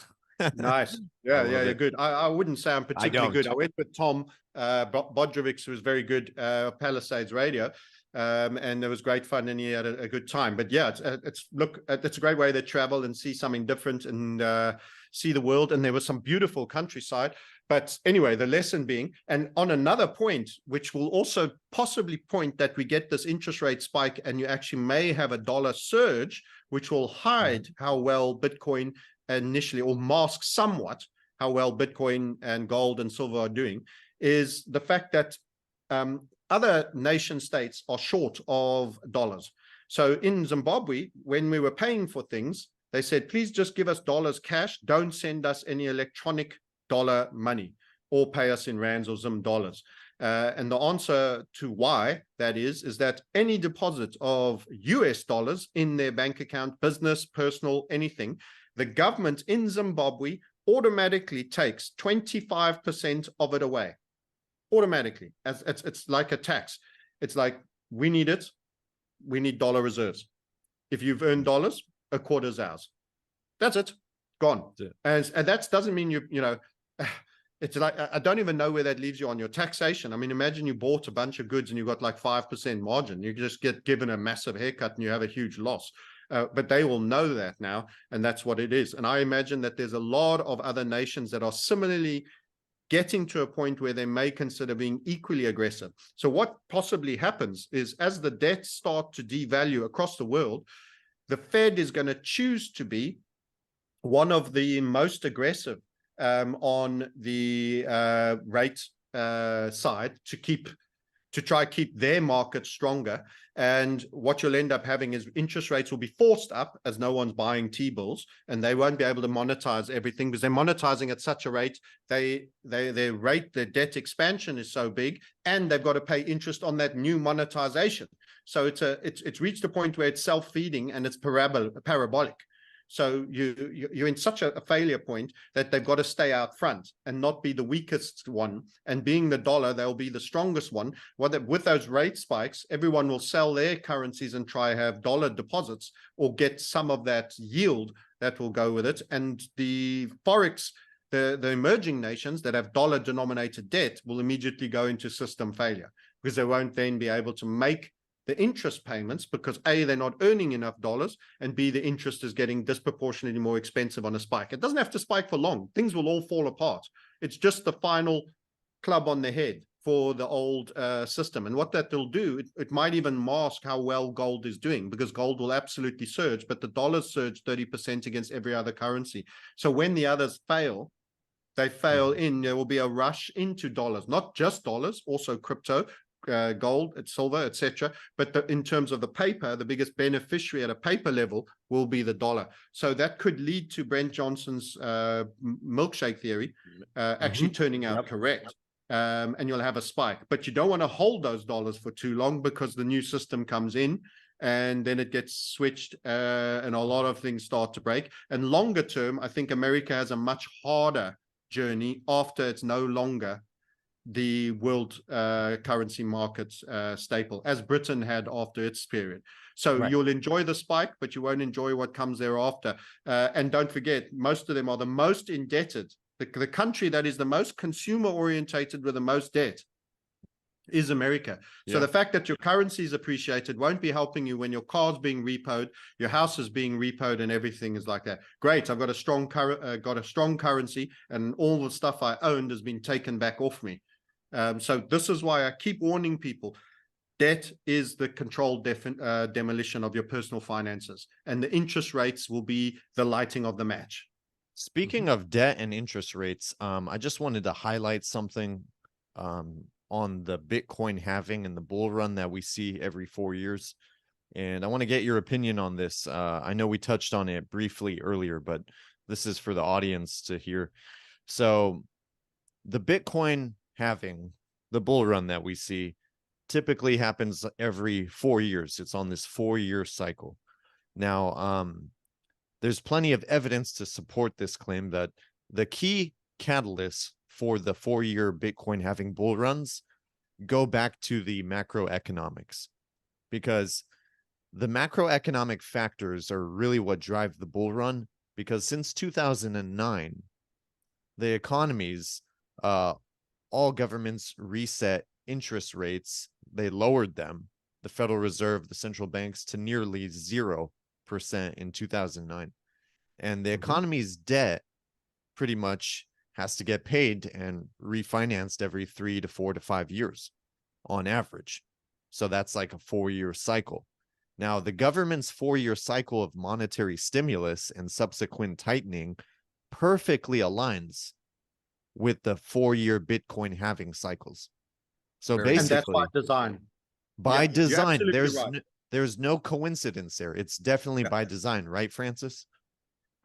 nice. Yeah, good. I wouldn't say I'm particularly good. I went with Tom Bodrovics, who was very good, Palisades Radio. and it was great fun, and he had a good time. But yeah, it's a great way to travel and see something different and see the world. And there was some beautiful countryside. But anyway, the lesson being, and on another point, which will also possibly point that we get this interest rate spike, and you actually may have a dollar surge, which will hide how well Bitcoin initially, or mask somewhat how well Bitcoin and gold and silver are doing, is the fact that other nation states are short of dollars. So in Zimbabwe, when we were paying for things, they said, please just give us dollars cash. Don't send us any electronic dollar money, or pay us in rands or Zim dollars. And the answer to why that is that any deposit of US dollars in their bank account, business, personal, anything, the government in Zimbabwe automatically takes 25% of it away. Automatically, as it's like a tax. It's like, we need it, we need dollar reserves. If you've earned dollars, a quarter is ours. That's it, gone. Yeah. And that doesn't mean you know, it's like, I don't even know where that leaves you on your taxation. I mean, imagine you bought a bunch of goods and you got like 5% margin. You just get given a massive haircut and you have a huge loss. But they will know that now, and that's what it is. And I imagine that there's a lot of other nations that are similarly getting to a point where they may consider being equally aggressive. So what possibly happens is, as the debts start to devalue across the world, the Fed is going to choose to be one of the most aggressive on the rate side to try keep their market stronger. And what you'll end up having is interest rates will be forced up, as no one's buying T-bills, and they won't be able to monetize everything because they're monetizing at such a rate. Their debt expansion is so big, and they've got to pay interest on that new monetization. So it's reached a point where it's self-feeding and it's parabolic. So you're in such a failure point that they've got to stay out front and not be the weakest one. And being the dollar, they'll be the strongest one. With those rate spikes, everyone will sell their currencies and try have dollar deposits or get some of that yield that will go with it. And the Forex, the emerging nations that have dollar denominated debt will immediately go into system failure, because they won't then be able to make the interest payments, because A, they're not earning enough dollars, and B, the interest is getting disproportionately more expensive on a spike. It doesn't have to spike for long. Things will all fall apart. It's just the final club on the head for the old system. And what that will do, it might even mask how well gold is doing, because gold will absolutely surge, but the dollars surge 30% against every other currency. So when the others fail, they fail in, there will be a rush into dollars, not just dollars, also crypto, gold, silver, etc. But in terms of the paper, the biggest beneficiary at a paper level will be the dollar. So that could lead to Brent Johnson's milkshake theory actually turning out correct. And you'll have a spike. But you don't want to hold those dollars for too long, because the new system comes in and then it gets switched and a lot of things start to break. And longer term, I think America has a much harder journey after it's no longer the world currency market staple, as Britain had after its period. So you'll enjoy the spike, but you won't enjoy what comes thereafter. And don't forget, most of them are the most indebted. The country that is the most consumer orientated with the most debt is America. So the fact that your currency is appreciated won't be helping you when your car's being repoed, your house is being repoed, and everything is like that. Great, I've got a strong currency, and all the stuff I owned has been taken back off me. So this is why I keep warning people. Debt is the controlled demolition of your personal finances, and the interest rates will be the lighting of the match. Speaking of debt and interest rates, I just wanted to highlight something on the Bitcoin halving and the bull run that we see every 4 years. And I want to get your opinion on this. I know we touched on it briefly earlier, but this is for the audience to hear. So the Bitcoin halving, the bull run that we see, typically happens every 4 years. It's on this 4-year cycle. Now, there's plenty of evidence to support this claim that the key catalysts for the 4-year Bitcoin halving bull runs go back to the macroeconomics, because the macroeconomic factors are really what drive the bull run. Because since 2009, the economies, all governments reset interest rates, they lowered them, the Federal Reserve, the central banks, to nearly 0% in 2009. And the economy's debt pretty much has to get paid and refinanced every 3 to 4 to 5 years on average. So that's like a 4-year cycle. Now, the government's 4-year cycle of monetary stimulus and subsequent tightening perfectly aligns with the 4-year Bitcoin halving cycles. So Very And that's by basically, design. by You're design, absolutely right. there's no coincidence there. It's definitely Yeah. by design, right, Francis?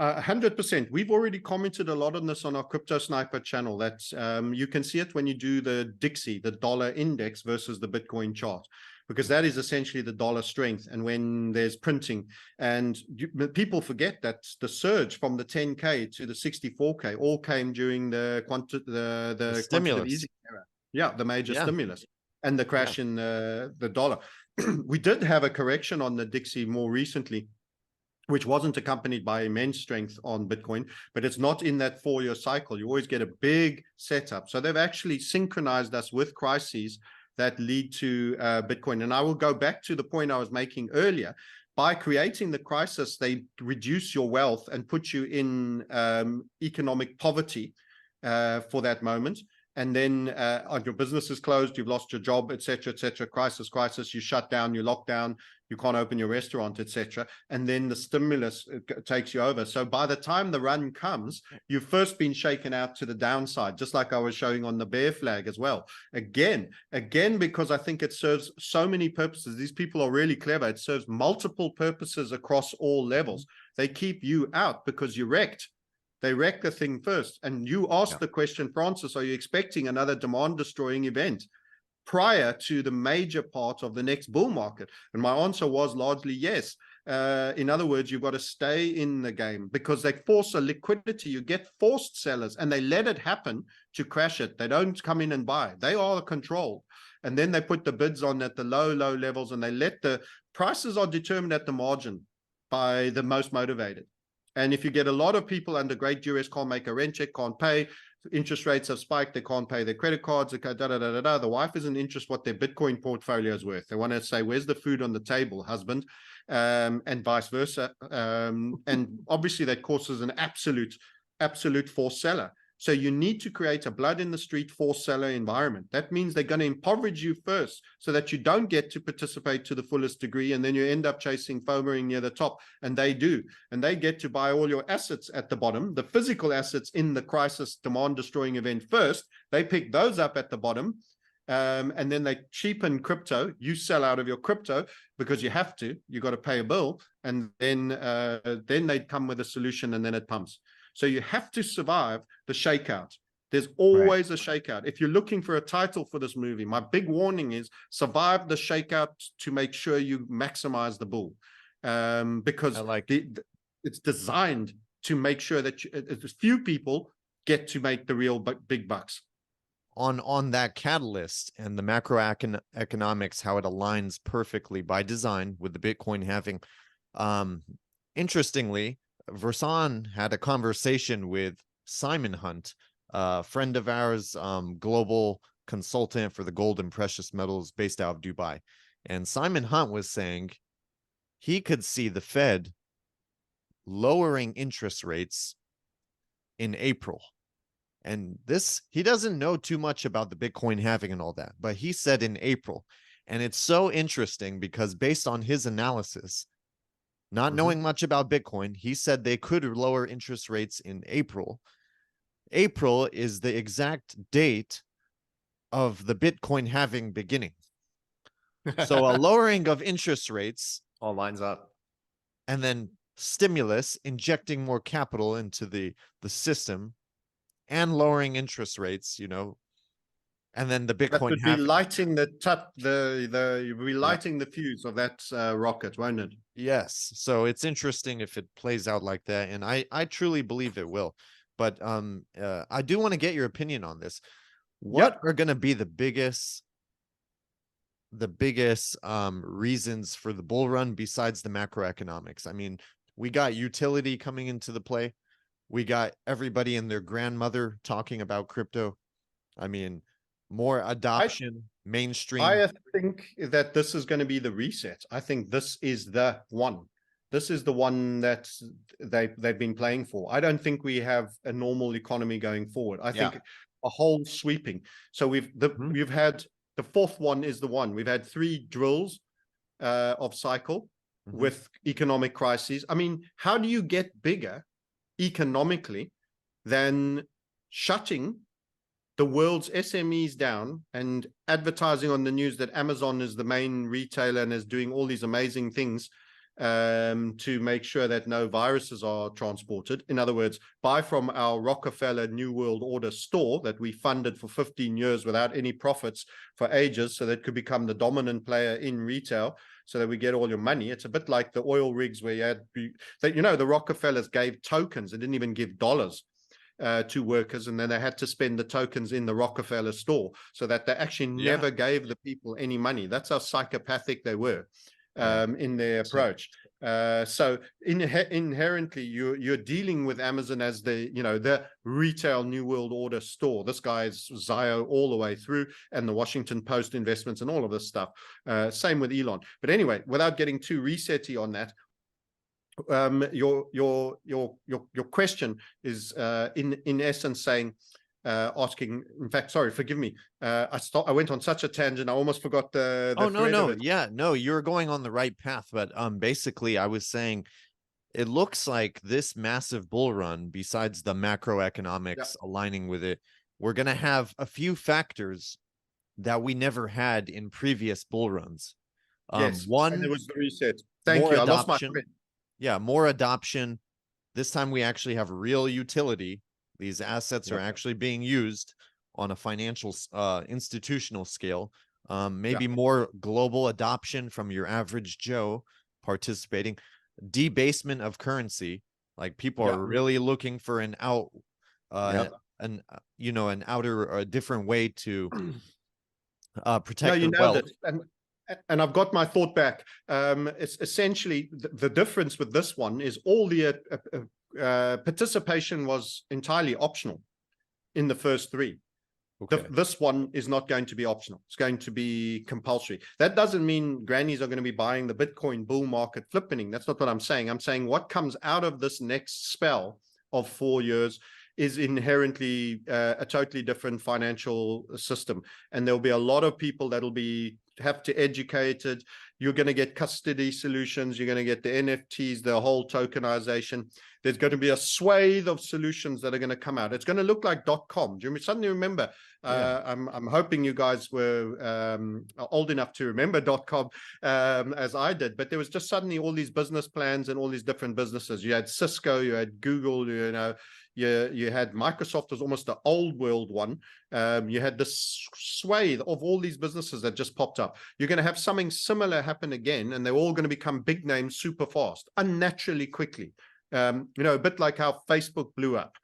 100%. We've already commented a lot on this on our Crypto Sniper channel. That's you can see it when you do the Dixie, the dollar index versus the Bitcoin chart, because that is essentially the dollar strength. And when there's printing, and people forget that the surge from the 10K to the 64K all came during the quantitative stimulus. easing era. Yeah, the major Yeah. stimulus and the crash in the dollar. We did have a correction on the Dixie more recently, which wasn't accompanied by immense strength on Bitcoin, but it's not in that 4-year cycle. You always get a big setup. So they've actually synchronized us with crises that lead to Bitcoin. And I will go back to the point I was making earlier. By creating the crisis, they reduce your wealth and put you in economic poverty for that moment. And then your business is closed, you've lost your job, etc., crisis, you shut down, you lock down, you can't open your restaurant, etc. And then the stimulus takes you over. So by the time the run comes, you've first been shaken out to the downside, just like I was showing on the bear flag as well. Again, because I think it serves so many purposes. These people are really clever. It serves multiple purposes across all levels. They keep you out because you're wrecked. They wreck the thing first. And you asked the question, Francis, are you expecting another demand destroying event prior to the major part of the next bull market? And my answer was largely yes. In other words, you've got to stay in the game because they force a liquidity. You get forced sellers and they let it happen to crash it. They don't come in and buy. They are controlled. And then they put the bids on at the low levels, and they let the prices are determined at the margin by the most motivated. And if you get a lot of people under great duress, can't make a rent check, can't pay, interest rates have spiked, they can't pay their credit cards, the wife isn't interested what their Bitcoin portfolio is worth. They want to say, where's the food on the table, husband? And vice versa. And obviously that causes an absolute forced seller. So you need to create a blood in the street forced seller environment. That means they're going to impoverish you first so that you don't get to participate to the fullest degree. And then you end up chasing FOMOing near the top. And they do. And they get to buy all your assets at the bottom, the physical assets in the crisis demand destroying event first. They pick those up at the bottom. And then they cheapen crypto. You sell out of your crypto because you have to. You got to pay a bill. And then they come with a solution, and then it pumps. So you have to survive the shakeout. There's always a shakeout. If you're looking for a title for this movie, my big warning is survive the shakeout to make sure you maximize the bull. Because it's designed to make sure that few people get to make the real big bucks. On that catalyst and the macroeconomics, how it aligns perfectly by design with the Bitcoin halving. Interestingly, Versan had a conversation with Simon Hunt, a friend of ours, global consultant for the gold and precious metals based out of Dubai. And Simon Hunt was saying he could see the Fed lowering interest rates in April. And this, he doesn't know too much about the Bitcoin halving and all that, but he said in April. And it's so interesting because based on his analysis, not knowing much about Bitcoin, he said they could lower interest rates in April. April is the exact date of the Bitcoin halving beginning. So a lowering of interest rates all lines up. And then stimulus, injecting more capital into the system and lowering interest rates, and then the Bitcoin that would halving. Be lighting relighting the fuse of that rocket, won't it? Yes. So it's interesting if it plays out like that, and I truly believe it will. But I do want to get your opinion on this. What are going to be the biggest reasons for the bull run besides the macroeconomics? I mean, we got utility coming into the play. We got everybody and their grandmother talking about crypto. I mean, more adoption, mainstream. I think that this is going to be the reset. I think this is the one. This is the one that they've been playing for. I don't think we have a normal economy going forward. I think a whole sweeping. So we've had the fourth one is the one. We've had 3 drills of cycle with economic crises. I mean, how do you get bigger economically than shutting the world's SMEs down and advertising on the news that Amazon is the main retailer and is doing all these amazing things to make sure that no viruses are transported? In other words, buy from our Rockefeller New World Order store that we funded for 15 years without any profits for ages, so that it could become the dominant player in retail, so that we get all your money. It's a bit like the oil rigs where you had, that, you know, the Rockefellers gave tokens. They didn't even give dollars to workers, and then they had to spend the tokens in the Rockefeller store, so that they actually never gave the people any money. That's how psychopathic they were in their approach. So inherently, you're dealing with Amazon as the, you know, the retail New World Order store. This guy's Zio all the way through, and the Washington Post investments and all of this stuff. Same with Elon. But anyway, without getting too resetty on that, your question is in essence saying, asking, in fact, sorry, forgive me, I went on such a tangent, I almost forgot the no, you're going on the right path. But basically I was saying, it looks like this massive bull run, besides the macroeconomics aligning with it, we're going to have a few factors that we never had in previous bull runs. One, and it was the reset. Thank you. I lost my friend. Yeah, more adoption. This time we actually have real utility. These assets are actually being used on a financial institutional scale. Maybe more global adoption from your average Joe participating. Debasement of currency. Like, people are really looking for an out, an outer or a different way to protect their wealth. And I've got my thought back. It's essentially the difference with this one is all the participation was entirely optional in the first 3. Okay. This one is not going to be optional. It's going to be compulsory. That doesn't mean grannies are going to be buying the Bitcoin bull market flippening. That's not what I'm saying. I'm saying what comes out of this next spell of 4 years is inherently a totally different financial system. And there'll be a lot of people that'll have to educate it. You're going to get custody solutions. You're going to get the NFTs, the whole tokenization. There's going to be a swathe of solutions that are going to come out. It's going to look like .com. Do you suddenly remember? I'm hoping you guys were old enough to remember .com as I did. But there was just suddenly all these business plans and all these different businesses. You had Cisco, you had Google, you had Microsoft, was almost the old world one. You had this swathe of all these businesses that just popped up. You're going to have something similar happen again, and they're all going to become big names super fast, unnaturally quickly. A bit like how Facebook blew up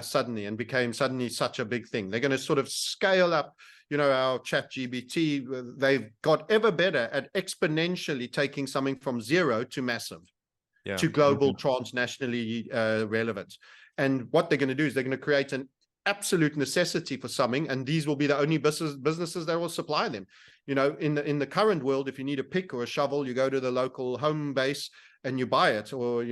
suddenly and became suddenly such a big thing. They're going to sort of scale up, our ChatGPT. They've got ever better at exponentially taking something from zero to massive, to global, transnationally relevant. And what they're going to do is they're going to create an absolute necessity for something, and these will be the only businesses that will supply them. In the current world, if you need a pick or a shovel, you go to the local home base and you buy it, or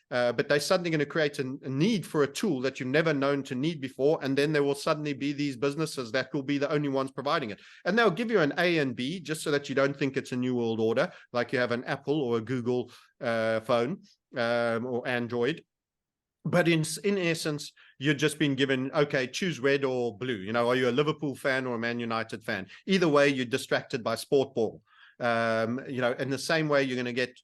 but they're suddenly going to create a need for a tool that you've never known to need before, and then there will suddenly be these businesses that will be the only ones providing it, and they'll give you an A and B just so that you don't think it's a new world order, like you have an Apple or a Google phone or Android. But in essence, you're just being given, okay, choose red or blue. Are you a Liverpool fan or a Man United fan? Either way, you're distracted by sport ball. In the same way, you're going to get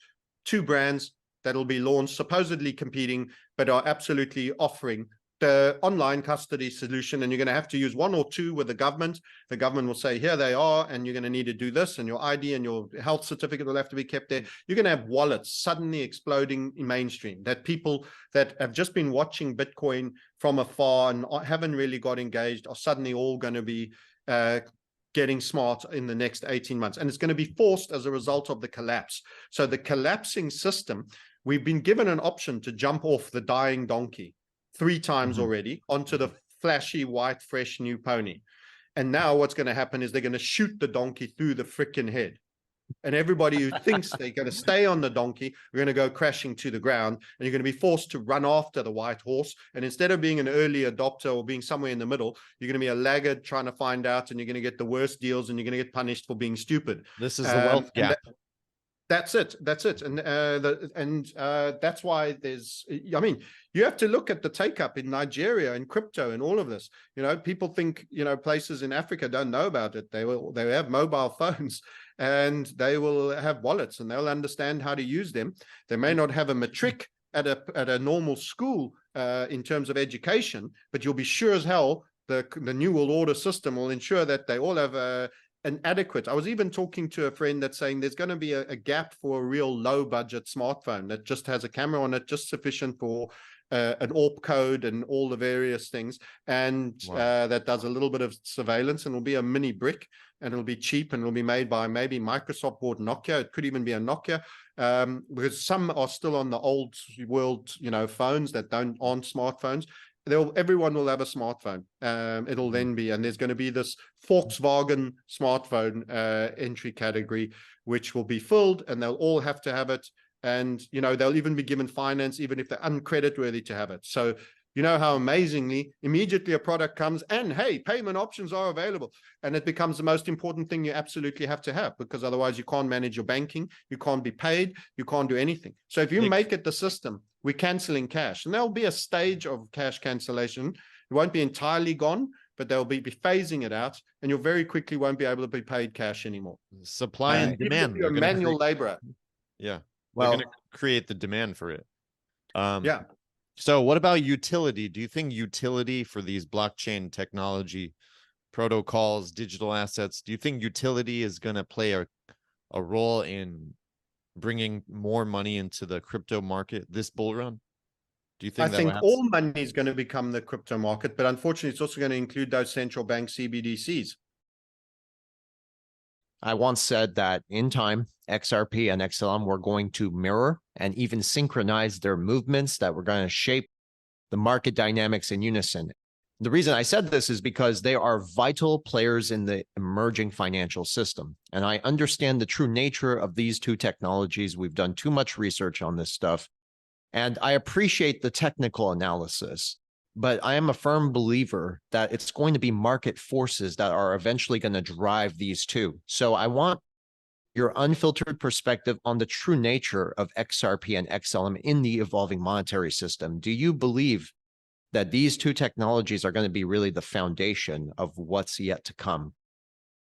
2 brands that'll be launched, supposedly competing, but are absolutely offering the online custody solution, and you're going to have to use 1 or 2 with the government. The government will say, here they are, and you're going to need to do this, and your ID and your health certificate will have to be kept there. You're going to have wallets suddenly exploding in mainstream, that people that have just been watching Bitcoin from afar and haven't really got engaged are suddenly all going to be getting smart in the next 18 months. And it's going to be forced as a result of the collapse. So the collapsing system, we've been given an option to jump off the dying donkey 3 times already onto the flashy, white, fresh new pony. And now what's going to happen is they're going to shoot the donkey through the freaking head. And everybody who thinks they're going to stay on the donkey are going to go crashing to the ground, and you're going to be forced to run after the white horse. And instead of being an early adopter or being somewhere in the middle, you're going to be a laggard trying to find out, and you're going to get the worst deals, and you're going to get punished for being stupid. This is the wealth gap. That's it. And that's why I mean, you have to look at the take up in Nigeria and crypto and all of this. People think, places in Africa don't know about it. They have mobile phones, and they will have wallets, and they'll understand how to use them. They may not have a matric at a normal school in terms of education, but you'll be sure as hell the New World Order system will ensure that they all have an adequate. I was even talking to a friend that's saying there's going to be a gap for a real low budget smartphone that just has a camera on it, just sufficient for an ARP code and all the various things, and that does a little bit of surveillance, and it'll be a mini brick, and it'll be cheap, and it'll be made by maybe Microsoft bought Nokia. It could even be a Nokia, because some are still on the old world, phones that aren't smartphones. Everyone will have a smartphone. It'll then be, and there's going to be this Volkswagen smartphone entry category, which will be filled, and they'll all have to have it. And, they'll even be given finance, even if they're uncredit worthy to have it. So, how amazingly, immediately a product comes and, hey, payment options are available. And it becomes the most important thing you absolutely have to have, because otherwise you can't manage your banking, you can't be paid, you can't do anything. So if you make it the system, we're canceling cash. And there'll be a stage of cash cancellation. It won't be entirely gone, but they'll be phasing it out, and you very quickly won't be able to be paid cash anymore. Supply and demand. You're a manual laborer. Yeah. Well, they're going to create the demand for it. Yeah. So what about utility? Do you think utility for these blockchain technology protocols, digital assets, do you think utility is going to play a role in bringing more money into the crypto market this bull run? Do you think I think all money is going to become the crypto market, but unfortunately it's also going to include those central bank CBDCs. I once said that in time, XRP and XLM were going to mirror and even synchronize their movements, that were going to shape the market dynamics in unison. The reason I said this is because they are vital players in the emerging financial system. And I understand the true nature of these two technologies. We've done too much research on this stuff. And I appreciate the technical analysis, but I am a firm believer that it's going to be market forces that are eventually going to drive these two. So I want your unfiltered perspective on the true nature of XRP and XLM in the evolving monetary system. Do you believe that these two technologies are going to be really the foundation of what's yet to come?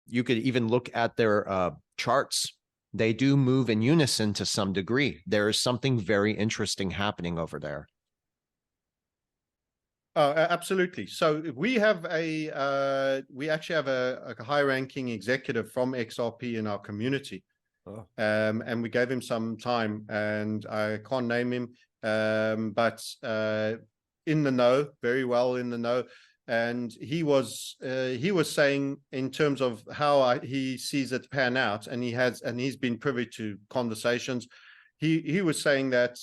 You could even look at their charts. They do move in unison to some degree. There is something very interesting happening over there. Absolutely. So we actually have a high-ranking executive from XRP in our community, and we gave him some time, and I can't name him, but in the know, very well in the know, and he was saying in terms of how he sees it pan out, and he's been privy to conversations. He was saying that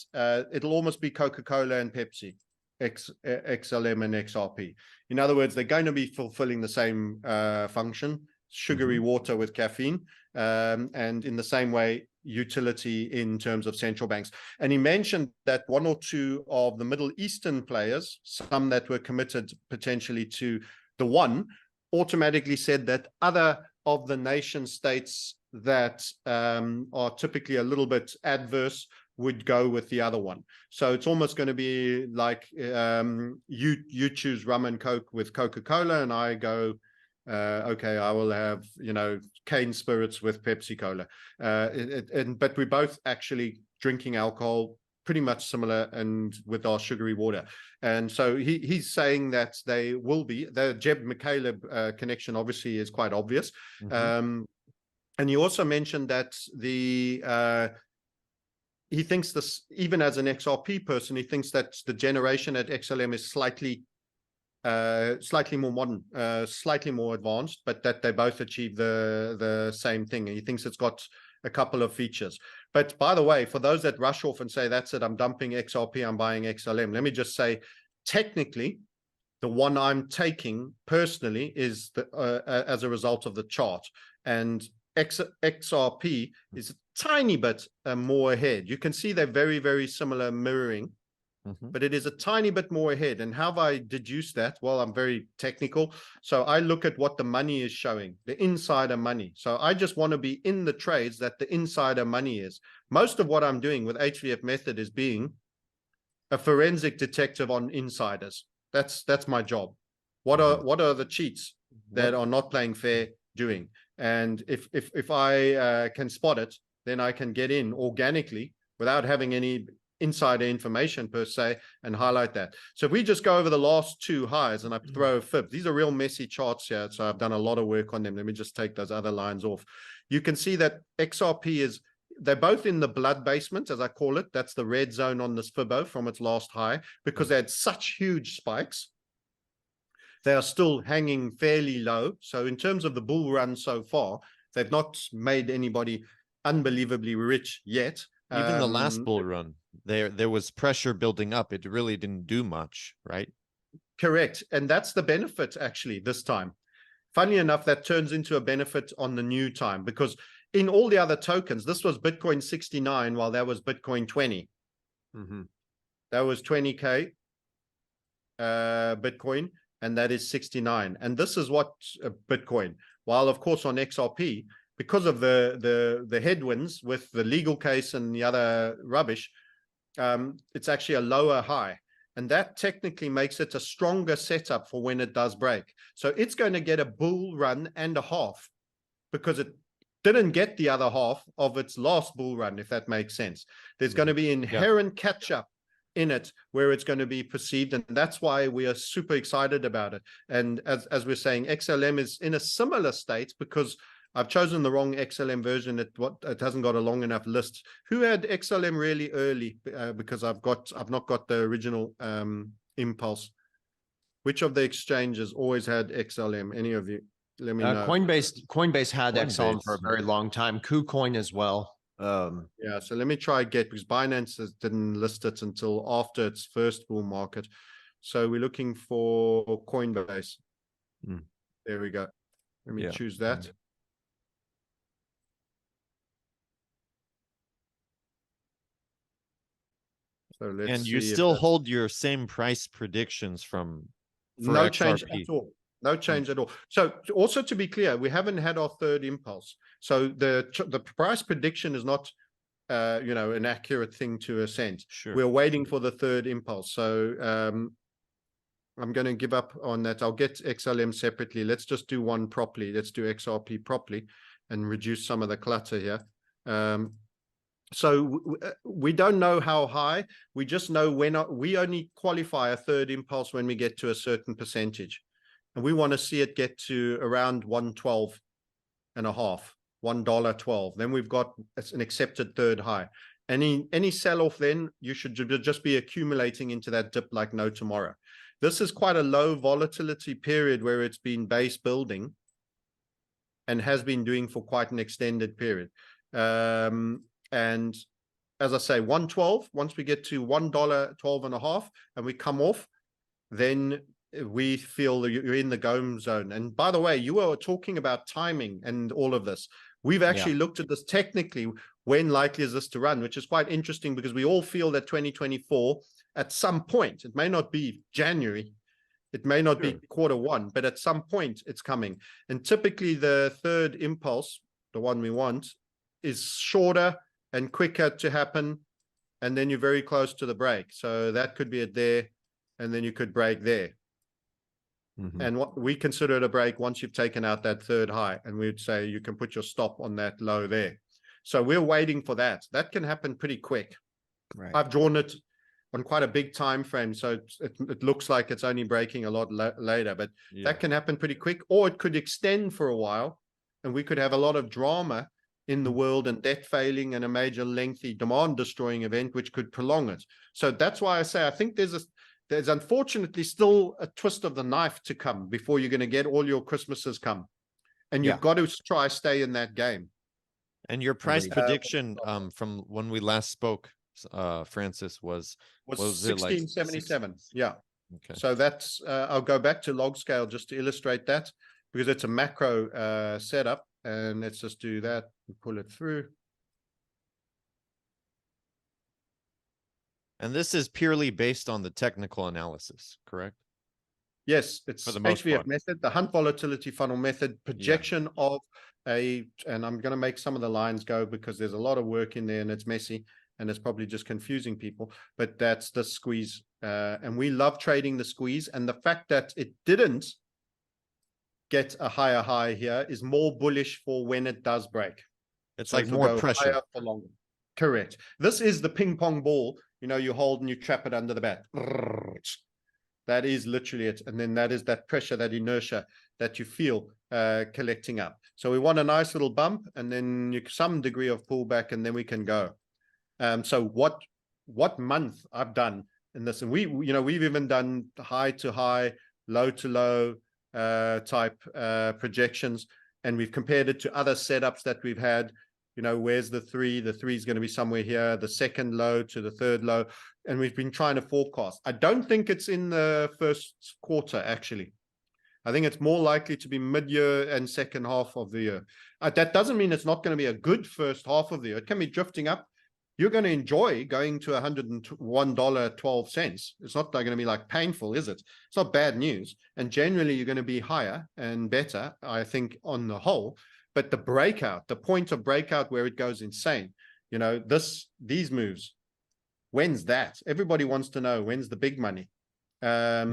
it'll almost be Coca-Cola and Pepsi. XLM and XRP. In other words, they're going to be fulfilling the same function, sugary water with caffeine, and in the same way, utility in terms of central banks. And he mentioned that one or two of the Middle Eastern players, some that were committed potentially to the one, automatically said that other of the nation states that are typically a little bit adverse would go with the other one. So it's almost going to be like you choose rum and Coke with Coca-Cola, and I go, okay, I will have, cane spirits with Pepsi Cola. But we're both actually drinking alcohol pretty much similar, and with our sugary water. And so he's saying that they will be. The Jeb McCaleb connection obviously is quite obvious. And he also mentioned that he thinks this, even as an XRP person, he thinks that the generation at XLM is slightly more modern, slightly more advanced, but that they both achieve the same thing. And he thinks it's got a couple of features. But by the way, for those that rush off and say, that's it, I'm dumping XRP, I'm buying XLM, let me just say, technically, The one I'm taking personally is as a result of the chart, and XRP is a tiny bit more ahead. You can see they're very, very similar mirroring, but it is a tiny bit more ahead. And how have I deduced that? Well, I'm very technical. So I look at what the money is showing, the insider money. So I just want to be in the trades that the insider money is. Most of what I'm doing with HVF method is being a forensic detective on insiders. That's my job. What are the cheats that are not playing fair doing? And if I can spot it, then I can get in organically without having any insider information per se and highlight that. So if we just go over the last two highs and I throw a fib, these are real messy charts here. So I've done a lot of work on them. Let me just take those other lines off. You can see that XRP is, they're both in the blood basement, as I call it. That's the red zone on this Fibo from its last high, because they had such huge spikes. They are still hanging fairly low. So in terms of the bull run so far, they've not made anybody unbelievably rich yet. Even the last bull run, there was pressure building up. It really didn't do much, right? Correct. And that's the benefit actually this time. Funnily enough, that turns into a benefit on the new time, because in all the other tokens, this was Bitcoin 69 while that was Bitcoin 20. That was 20K Bitcoin, and that is 69. And this is what Bitcoin, while of course on XRP, because of the headwinds with the legal case and the other rubbish, it's actually a lower high. And that technically makes it a stronger setup for when it does break. So it's going to get a bull run and a half, because it didn't get the other half of its last bull run, if that makes sense. There's going to be inherent catch-up in it where it's going to be perceived, and that's why we are super excited about it. And as we're saying, XLM is in a similar state, because I've chosen the wrong XLM version. It hasn't got a long enough list. Who had XLM really early? Because I've not got the original Impulse. Which of the exchanges always had XLM? Any of you? Let me know. Coinbase had XLM for a very long time. KuCoin as well. Yeah, so let me try get, because Binance didn't list it until after its first bull market. So we're looking for Coinbase. There we go. Let me choose that. So let's and you see still hold your same price predictions for no XRP. change at all. No change at all. So also to be clear, we haven't had our third impulse. So the price prediction is not an accurate thing to a cent. Sure. We're waiting for the third impulse. So I'm going to give up on that. I'll get XLM separately. Let's just do one properly. Let's do XRP properly and reduce some of the clutter here. So we don't know how high. We just know we only qualify a third impulse when we get to a certain percentage. And we want to see it get to around 112 and a half, $1.12. Then we've got an accepted third high. Any sell-off, then you should just be accumulating into that dip like no tomorrow. This is quite a low volatility period where it's been base building and has been doing for quite an extended period. And as I say, 112, once we get to $1.12 and a half and we come off, then we feel that you're in the GOM zone. And by the way, you were talking about timing and all of this. We've actually looked at this technically. When likely is this to run, which is quite interesting, because we all feel that 2024 at some point, it may not be January, it may not be Q1, but at some point it's coming. And typically the third impulse, the one we want, is shorter and quicker to happen, and then you're very close to the break. So that could be it there, and then you could break there. And what we consider it a break once you've taken out that third high, and we'd say you can put your stop on that low there. So we're waiting for that. That can happen pretty quick. Right. I've drawn it on quite a big time frame, so it looks like it's only breaking a lot later, but that can happen pretty quick, or it could extend for a while, and we could have a lot of drama in the world and debt failing and a major lengthy demand destroying event, which could prolong it. So that's why I say I think there's unfortunately still a twist of the knife to come before you're going to get all your Christmases come. And you've got to try stay in that game. And your price prediction from when we last spoke, Francis, was 1677. Yeah. Okay. So that's, I'll go back to log scale just to illustrate that, because it's a macro setup. And let's just do that and pull it through. And this is purely based on the technical analysis, correct? Yes, it's For the most HVF part. method, the hunt volatility funnel method, projection of and I'm going to make some of the lines go because there's a lot of work in there and it's messy and it's probably just confusing people, but that's the squeeze. And we love trading the squeeze, and the fact that it didn't get a higher high here is more bullish for when it does break. It's So like it'll more go pressure. higher for longer. Correct. This is the ping pong ball, you know, you hold and you trap it under the bat. That is literally it. And then that is that pressure, that inertia that you feel collecting up. So we want a nice little bump and then some degree of pullback, and then we can go. So what month I've done in this, and we've even done high to high, low to low type projections, and we've compared it to other setups that we've had. You know, where's the three? The three is going to be somewhere here, the second low to the third low. And we've been trying to forecast. I don't think it's in the first quarter, actually. I think it's more likely to be mid-year and second half of the year. That doesn't mean it's not going to be a good first half of the year. It can be drifting up. You're going to enjoy going to $101.12. It's not going to be like painful, is it? It's not bad news. And generally, you're going to be higher and better, I think, on the whole. But the breakout, the point of breakout where it goes insane, you know, these moves, when's that? Everybody wants to know when's the big money. They're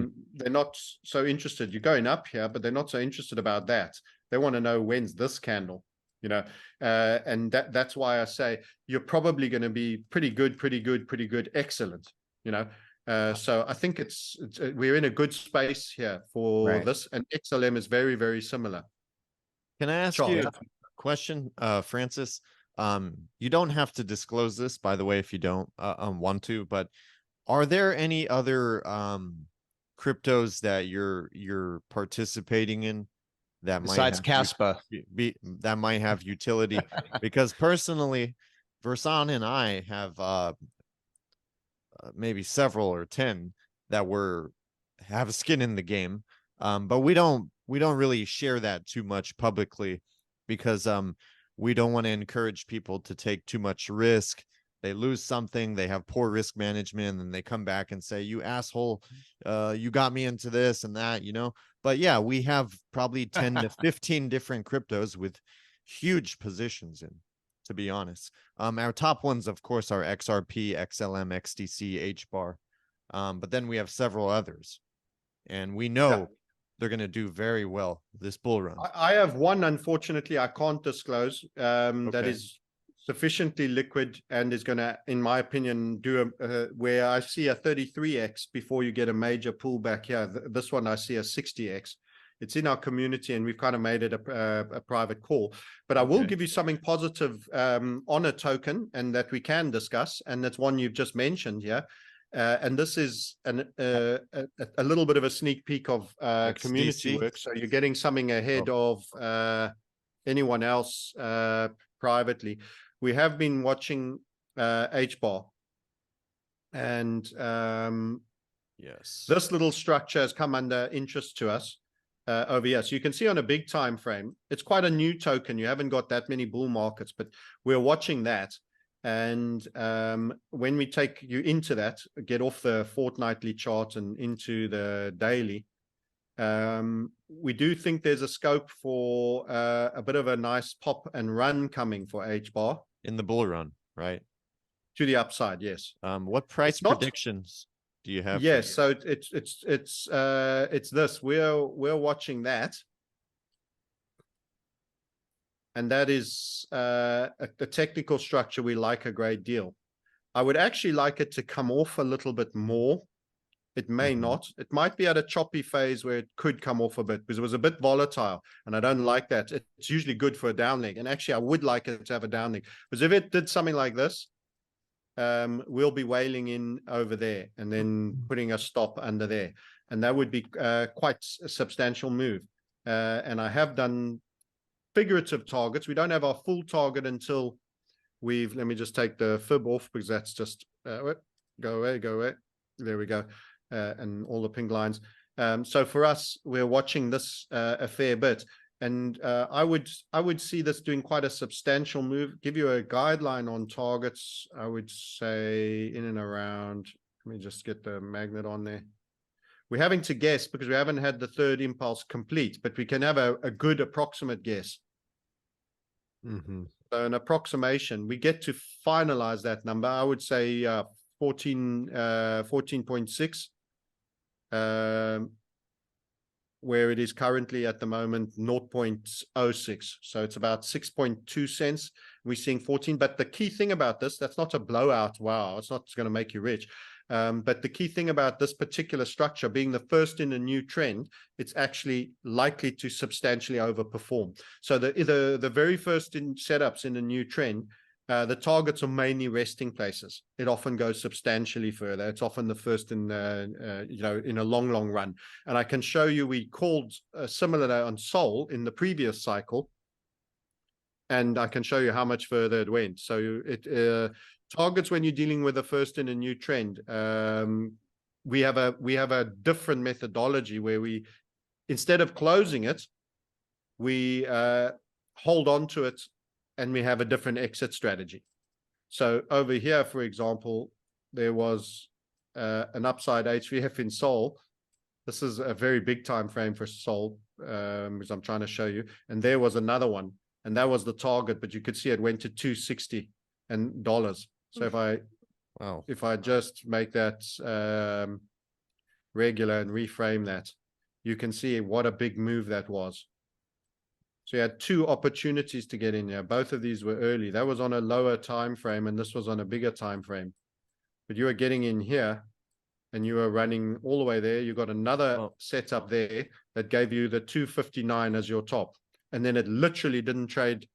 not so interested. You're going up here, but they're not so interested about that. They want to know when's this candle, you know, and that's why I say you're probably going to be pretty good, excellent, you know. So I think we're in a good space here for this, and XLM is very, very similar. Can I ask you a question, Francis? You don't have to disclose this, by the way, if you don't want to, but are there any other cryptos that you're participating in that besides Caspa that might have utility? Because personally, Versan and I have maybe several or 10 that have a skin in the game, but we don't really share that too much publicly because we don't want to encourage people to take too much risk. They lose something, they have poor risk management, and they come back and say, you asshole, you got me into this and that, you know. But yeah, we have probably 10 to 15 different cryptos with huge positions in, to be honest. Our top ones, of course, are XRP, XLM, XDC, HBAR. But then we have several others, and we know they're going to do very well this bull run. I have one, unfortunately, I can't disclose, that is sufficiently liquid and is going to, in my opinion, do where I see a 33x before you get a major pullback here. This one I see a 60x. It's in our community, and we've kind of made it a private call. But I will give you something positive on a token, and that we can discuss, and that's one you've just mentioned here. And this is a little bit of a sneak peek of community work. So you're getting something ahead of anyone else privately. We have been watching HBAR, and this little structure has come under interest to us over here. So you can see on a big time frame, it's quite a new token. You haven't got that many bull markets, but we're watching that. And when we take you into that, get off the fortnightly chart and into the daily, we do think there's a scope for a bit of a nice pop and run coming for HBAR in the bull run, right? To the upside, yes. What price predictions do you have? Yes, so it's this. We're watching that. And that is a technical structure we like a great deal. I would actually like it to come off a little bit more. It may not. It might be at a choppy phase where it could come off a bit because it was a bit volatile, and I don't like that. It's usually good for a down leg, and actually I would like it to have a down leg, because if it did something like this, we'll be wailing in over there and then putting a stop under there, and that would be quite a substantial move. And I have done figurative targets. We don't have our full target until let me just take the fib off, because that's just go away. There we go. and all the pink lines. So for us, we're watching this a fair bit. And I would see this doing quite a substantial move. Give you a guideline on targets. I would say in and around. Let me just get the magnet on there. We're having to guess because we haven't had the third impulse complete, but we can have a good approximate guess. Mm-hmm. So an approximation, we get to finalize that number. I would say 14.6. Where it is currently at the moment 0.06. So it's about 6.2 cents. We're seeing 14. But the key thing about this, that's not a blowout. Wow, it's not going to make you rich. But the key thing about this particular structure being the first in a new trend, it's actually likely to substantially overperform. So the very first in setups in a new trend, the targets are mainly resting places. It often goes substantially further. It's often the first in, in a long run. And I can show you, we called similar on Sol in the previous cycle, and I can show you how much further it went. So it targets when you're dealing with the first in a new trend. We have a different methodology where we, instead of closing it, we hold on to it, and we have a different exit strategy. So over here, for example, there was an upside HVF in Sol. This is a very big time frame for Sol, which I'm trying to show you. And there was another one, and that was the target, but you could see it went to $260. So if I just make that regular and reframe that, you can see what a big move that was. So you had two opportunities to get in there. Both of these were early. That was on a lower time frame, and this was on a bigger time frame. But you were getting in here, and you were running all the way there. You got another setup there that gave you the 259 as your top, and then it literally didn't trade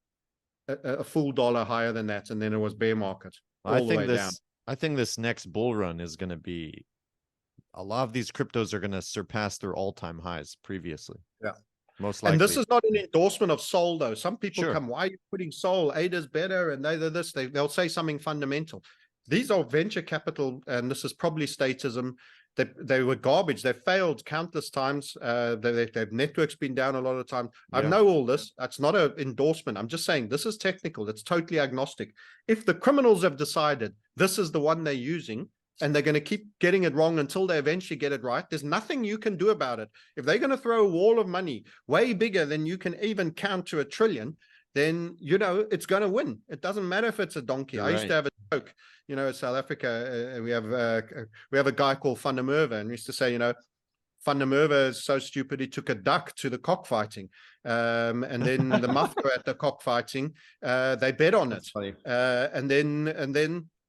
a full dollar higher than that, and then it was bear market all the way down. I think this next bull run is going to be, a lot of these cryptos are going to surpass their all-time highs previously. Yeah. Most likely. And this is not an endorsement of Sol, though. Some people Sure. come, why are you putting Sol? ADA's better, and they'll say something fundamental. These are venture capital, and this is probably statism. They were garbage. They failed countless times. Their network's been down a lot of times. I know all this. That's not an endorsement. I'm just saying this is technical. It's totally agnostic. If the criminals have decided this is the one they're using, and they're going to keep getting it wrong until they eventually get it right, there's nothing you can do about it. If they're going to throw a wall of money way bigger than you can even count to 1 trillion, then, it's going to win. It doesn't matter if it's a donkey. You're I used to have a joke, in South Africa, we have a guy called Van der Merwe, and we used to say, Van der Merwe is so stupid, he took a duck to the cockfighting. And then the Mafia at the cockfighting, they bet on it. And then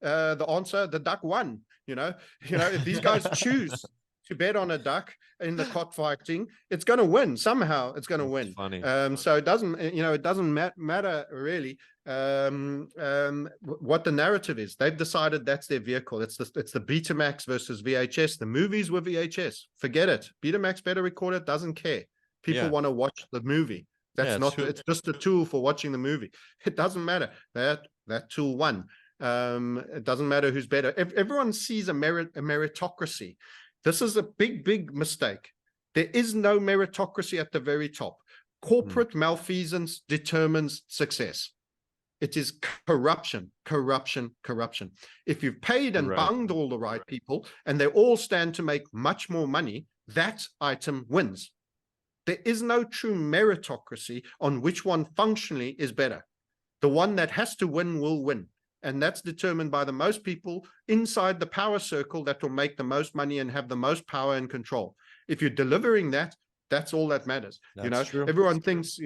the answer, the duck won. If these guys choose to bet on a duck in the cockfighting, it's going to win somehow. It's going to win. Funny. So it doesn't matter really what the narrative is. They've decided that's their vehicle. It's the Betamax versus VHS. The movies were VHS. Forget it. Betamax better record it. Doesn't care. People want to watch the movie. It's just a tool for watching the movie. It doesn't matter. That tool won. It doesn't matter who's better. Everyone sees a meritocracy. This is a big mistake. There is no meritocracy at the very top. Corporate malfeasance determines success. It is corruption. If you've paid and bunged all the right people, and they all stand to make much more money, that item wins. There is no true meritocracy on which one functionally is better. The one that has to win will win. And that's determined by the most people inside the power circle that will make the most money and have the most power and control. If you're delivering that, that's all that matters. That's true. Everyone thinks,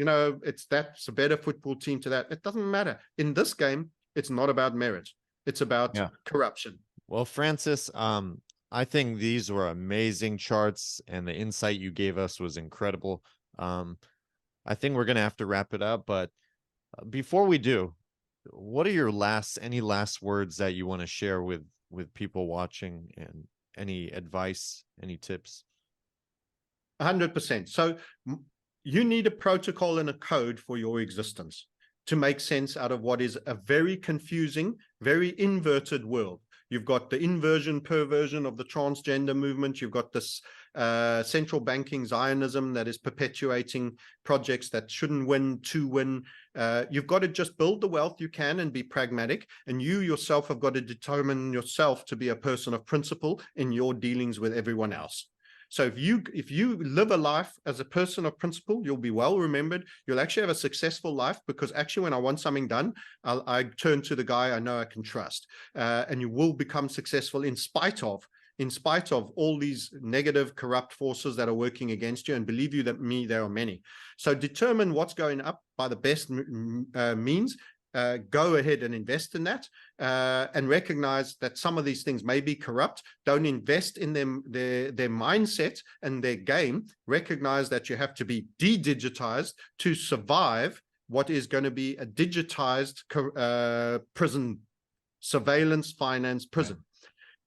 that's a better football team to that. It doesn't matter. In this game, it's not about merit. It's about corruption. Well, Francis, I think these were amazing charts, and the insight you gave us was incredible. I think we're going to have to wrap it up, but before we do, what are your any last words that you want to share with people watching, and any advice, any tips? 100%. So you need a protocol and a code for your existence to make sense out of what is a very confusing, very inverted world. You've got the inversion, perversion of the transgender movement. You've got this central banking Zionism that is perpetuating projects that shouldn't win to win. You've got to just build the wealth you can and be pragmatic. And you yourself have got to determine yourself to be a person of principle in your dealings with everyone else. So if you live a life as a person of principle, you'll be well remembered. You'll actually have a successful life, because actually when I want something done, I turn to the guy I know I can trust, and you will become successful in spite of all these negative, corrupt forces that are working against you. And believe you that me, there are many. So determine what's going up by the best means. Go ahead and invest in that, and recognize that some of these things may be corrupt. Don't invest in them, their mindset and their game. Recognize that you have to be de-digitized to survive what is going to be a digitized prison, surveillance, finance prison. Right.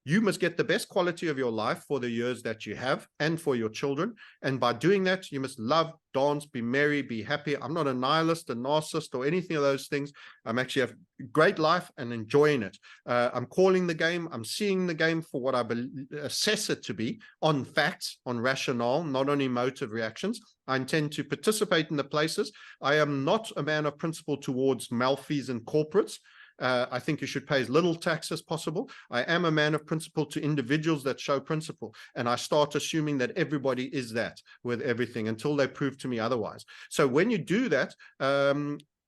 You must get the best quality of your life for the years that you have and for your children. And by doing that, you must love, dance, be merry, be happy. I'm not a nihilist, a narcissist, or anything of those things. I'm actually have a great life and enjoying it. I'm calling the game. I'm seeing the game for what I assess it to be, on facts, on rationale, not on emotive reactions. I intend to participate in the places. I am not a man of principle towards malfeasant corporates. I think you should pay as little tax as possible. I am a man of principle to individuals that show principle. And I start assuming that everybody is that with everything until they prove to me otherwise. So when you do that,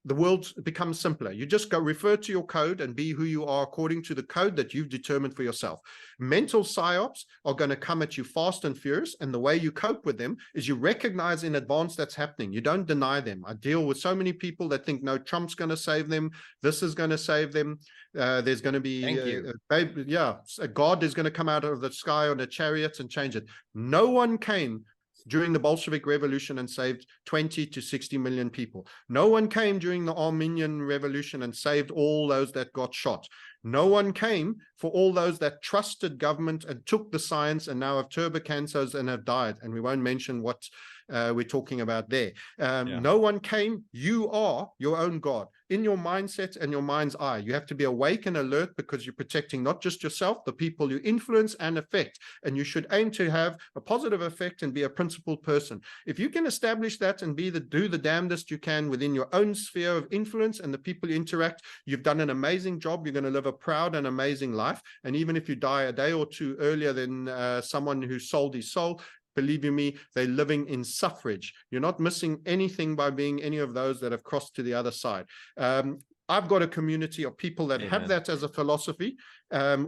the world becomes simpler. You just go refer to your code and be who you are according to the code that you've determined for yourself. Mental psyops are going to come at you fast and furious, and the way you cope with them is you recognize in advance that's happening. You don't deny them. I deal with so many people that think, no, Trump's going to save them. This is going to save them. There's going to be, God is going to come out of the sky on a chariot and change it. No one came during the Bolshevik Revolution and saved 20 to 60 million people. No one came during the Armenian Revolution and saved all those that got shot. No one came for all those that trusted government and took the science and now have turbo cancers and have died. And we won't mention what we're talking about there. No one came. You are your own God in your mindset and your mind's eye. You have to be awake and alert, because you're protecting not just yourself, the people you influence and affect. And you should aim to have a positive effect and be a principled person. If you can establish that and do the damnedest you can within your own sphere of influence and the people you interact, you've done an amazing job. You're going to live a proud and amazing life. And even if you die a day or two earlier than someone who sold his soul, believe you me, they're living in suffrage. You're not missing anything by being any of those that have crossed to the other side. I've got a community of people that have that as a philosophy.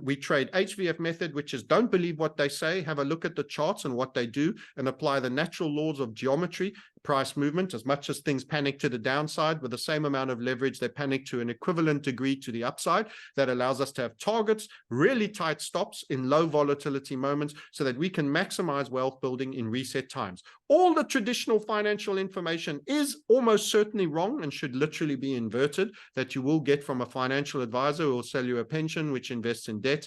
We trade HVF method, which is don't believe what they say, have a look at the charts and what they do, and apply the natural laws of geometry, price movement. As much as things panic to the downside, with the same amount of leverage, they panic to an equivalent degree to the upside. That allows us to have targets, really tight stops in low volatility moments, so that we can maximize wealth building in reset times. All the traditional financial information is almost certainly wrong and should literally be inverted, that you will get from a financial advisor who will sell you a pension which invests in debt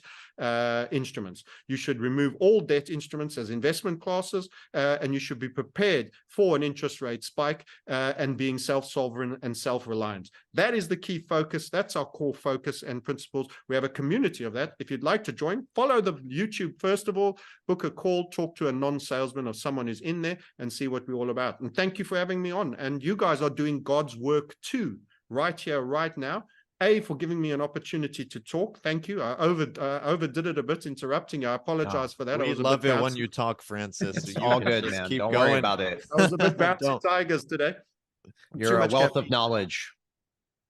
instruments. You should remove all debt instruments as investment classes, and you should be prepared for an interest rate spike and being self-sovereign and self-reliant. That is the key focus. That's our core focus and principles. We have a community of that. If you'd like to join, follow the YouTube first of all, book a call, talk to a non-salesman or someone who's in there, and see what we're all about. And thank you for having me on. And you guys are doing God's work too, right here, right now. For giving me an opportunity to talk. Thank you. I overdid it a bit, interrupting you. I apologize for that. We love it when you talk, Francis. It's all good, man. Don't worry about it. I was a bit bouncy tigers today. You're a wealth of knowledge.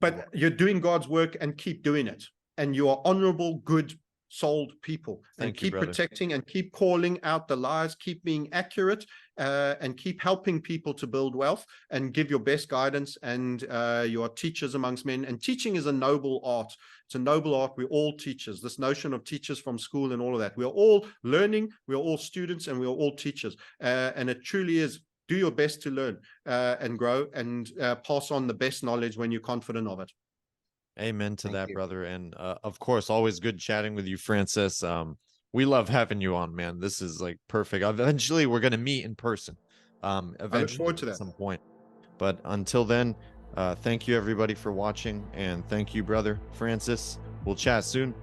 But you're doing God's work and keep doing it. And you are honorable, good, souled people. And keep protecting and keep calling out the lies, keep being accurate, and keep helping people to build wealth and give your best guidance. And you are teachers amongst men. And teaching is a noble art. It's a noble art. We're all teachers. This notion of teachers from school and all of that. We're all learning. We're all students and we're all teachers. And it truly is. Do your best to learn and grow and pass on the best knowledge when you're confident of it. Amen to that, brother. And of course, always good chatting with you, Francis. We love having you on, man. This is like perfect. Eventually, we're going to meet in person. Eventually, I look forward to that at some point. But until then, thank you everybody for watching, and thank you, brother Francis. We'll chat soon.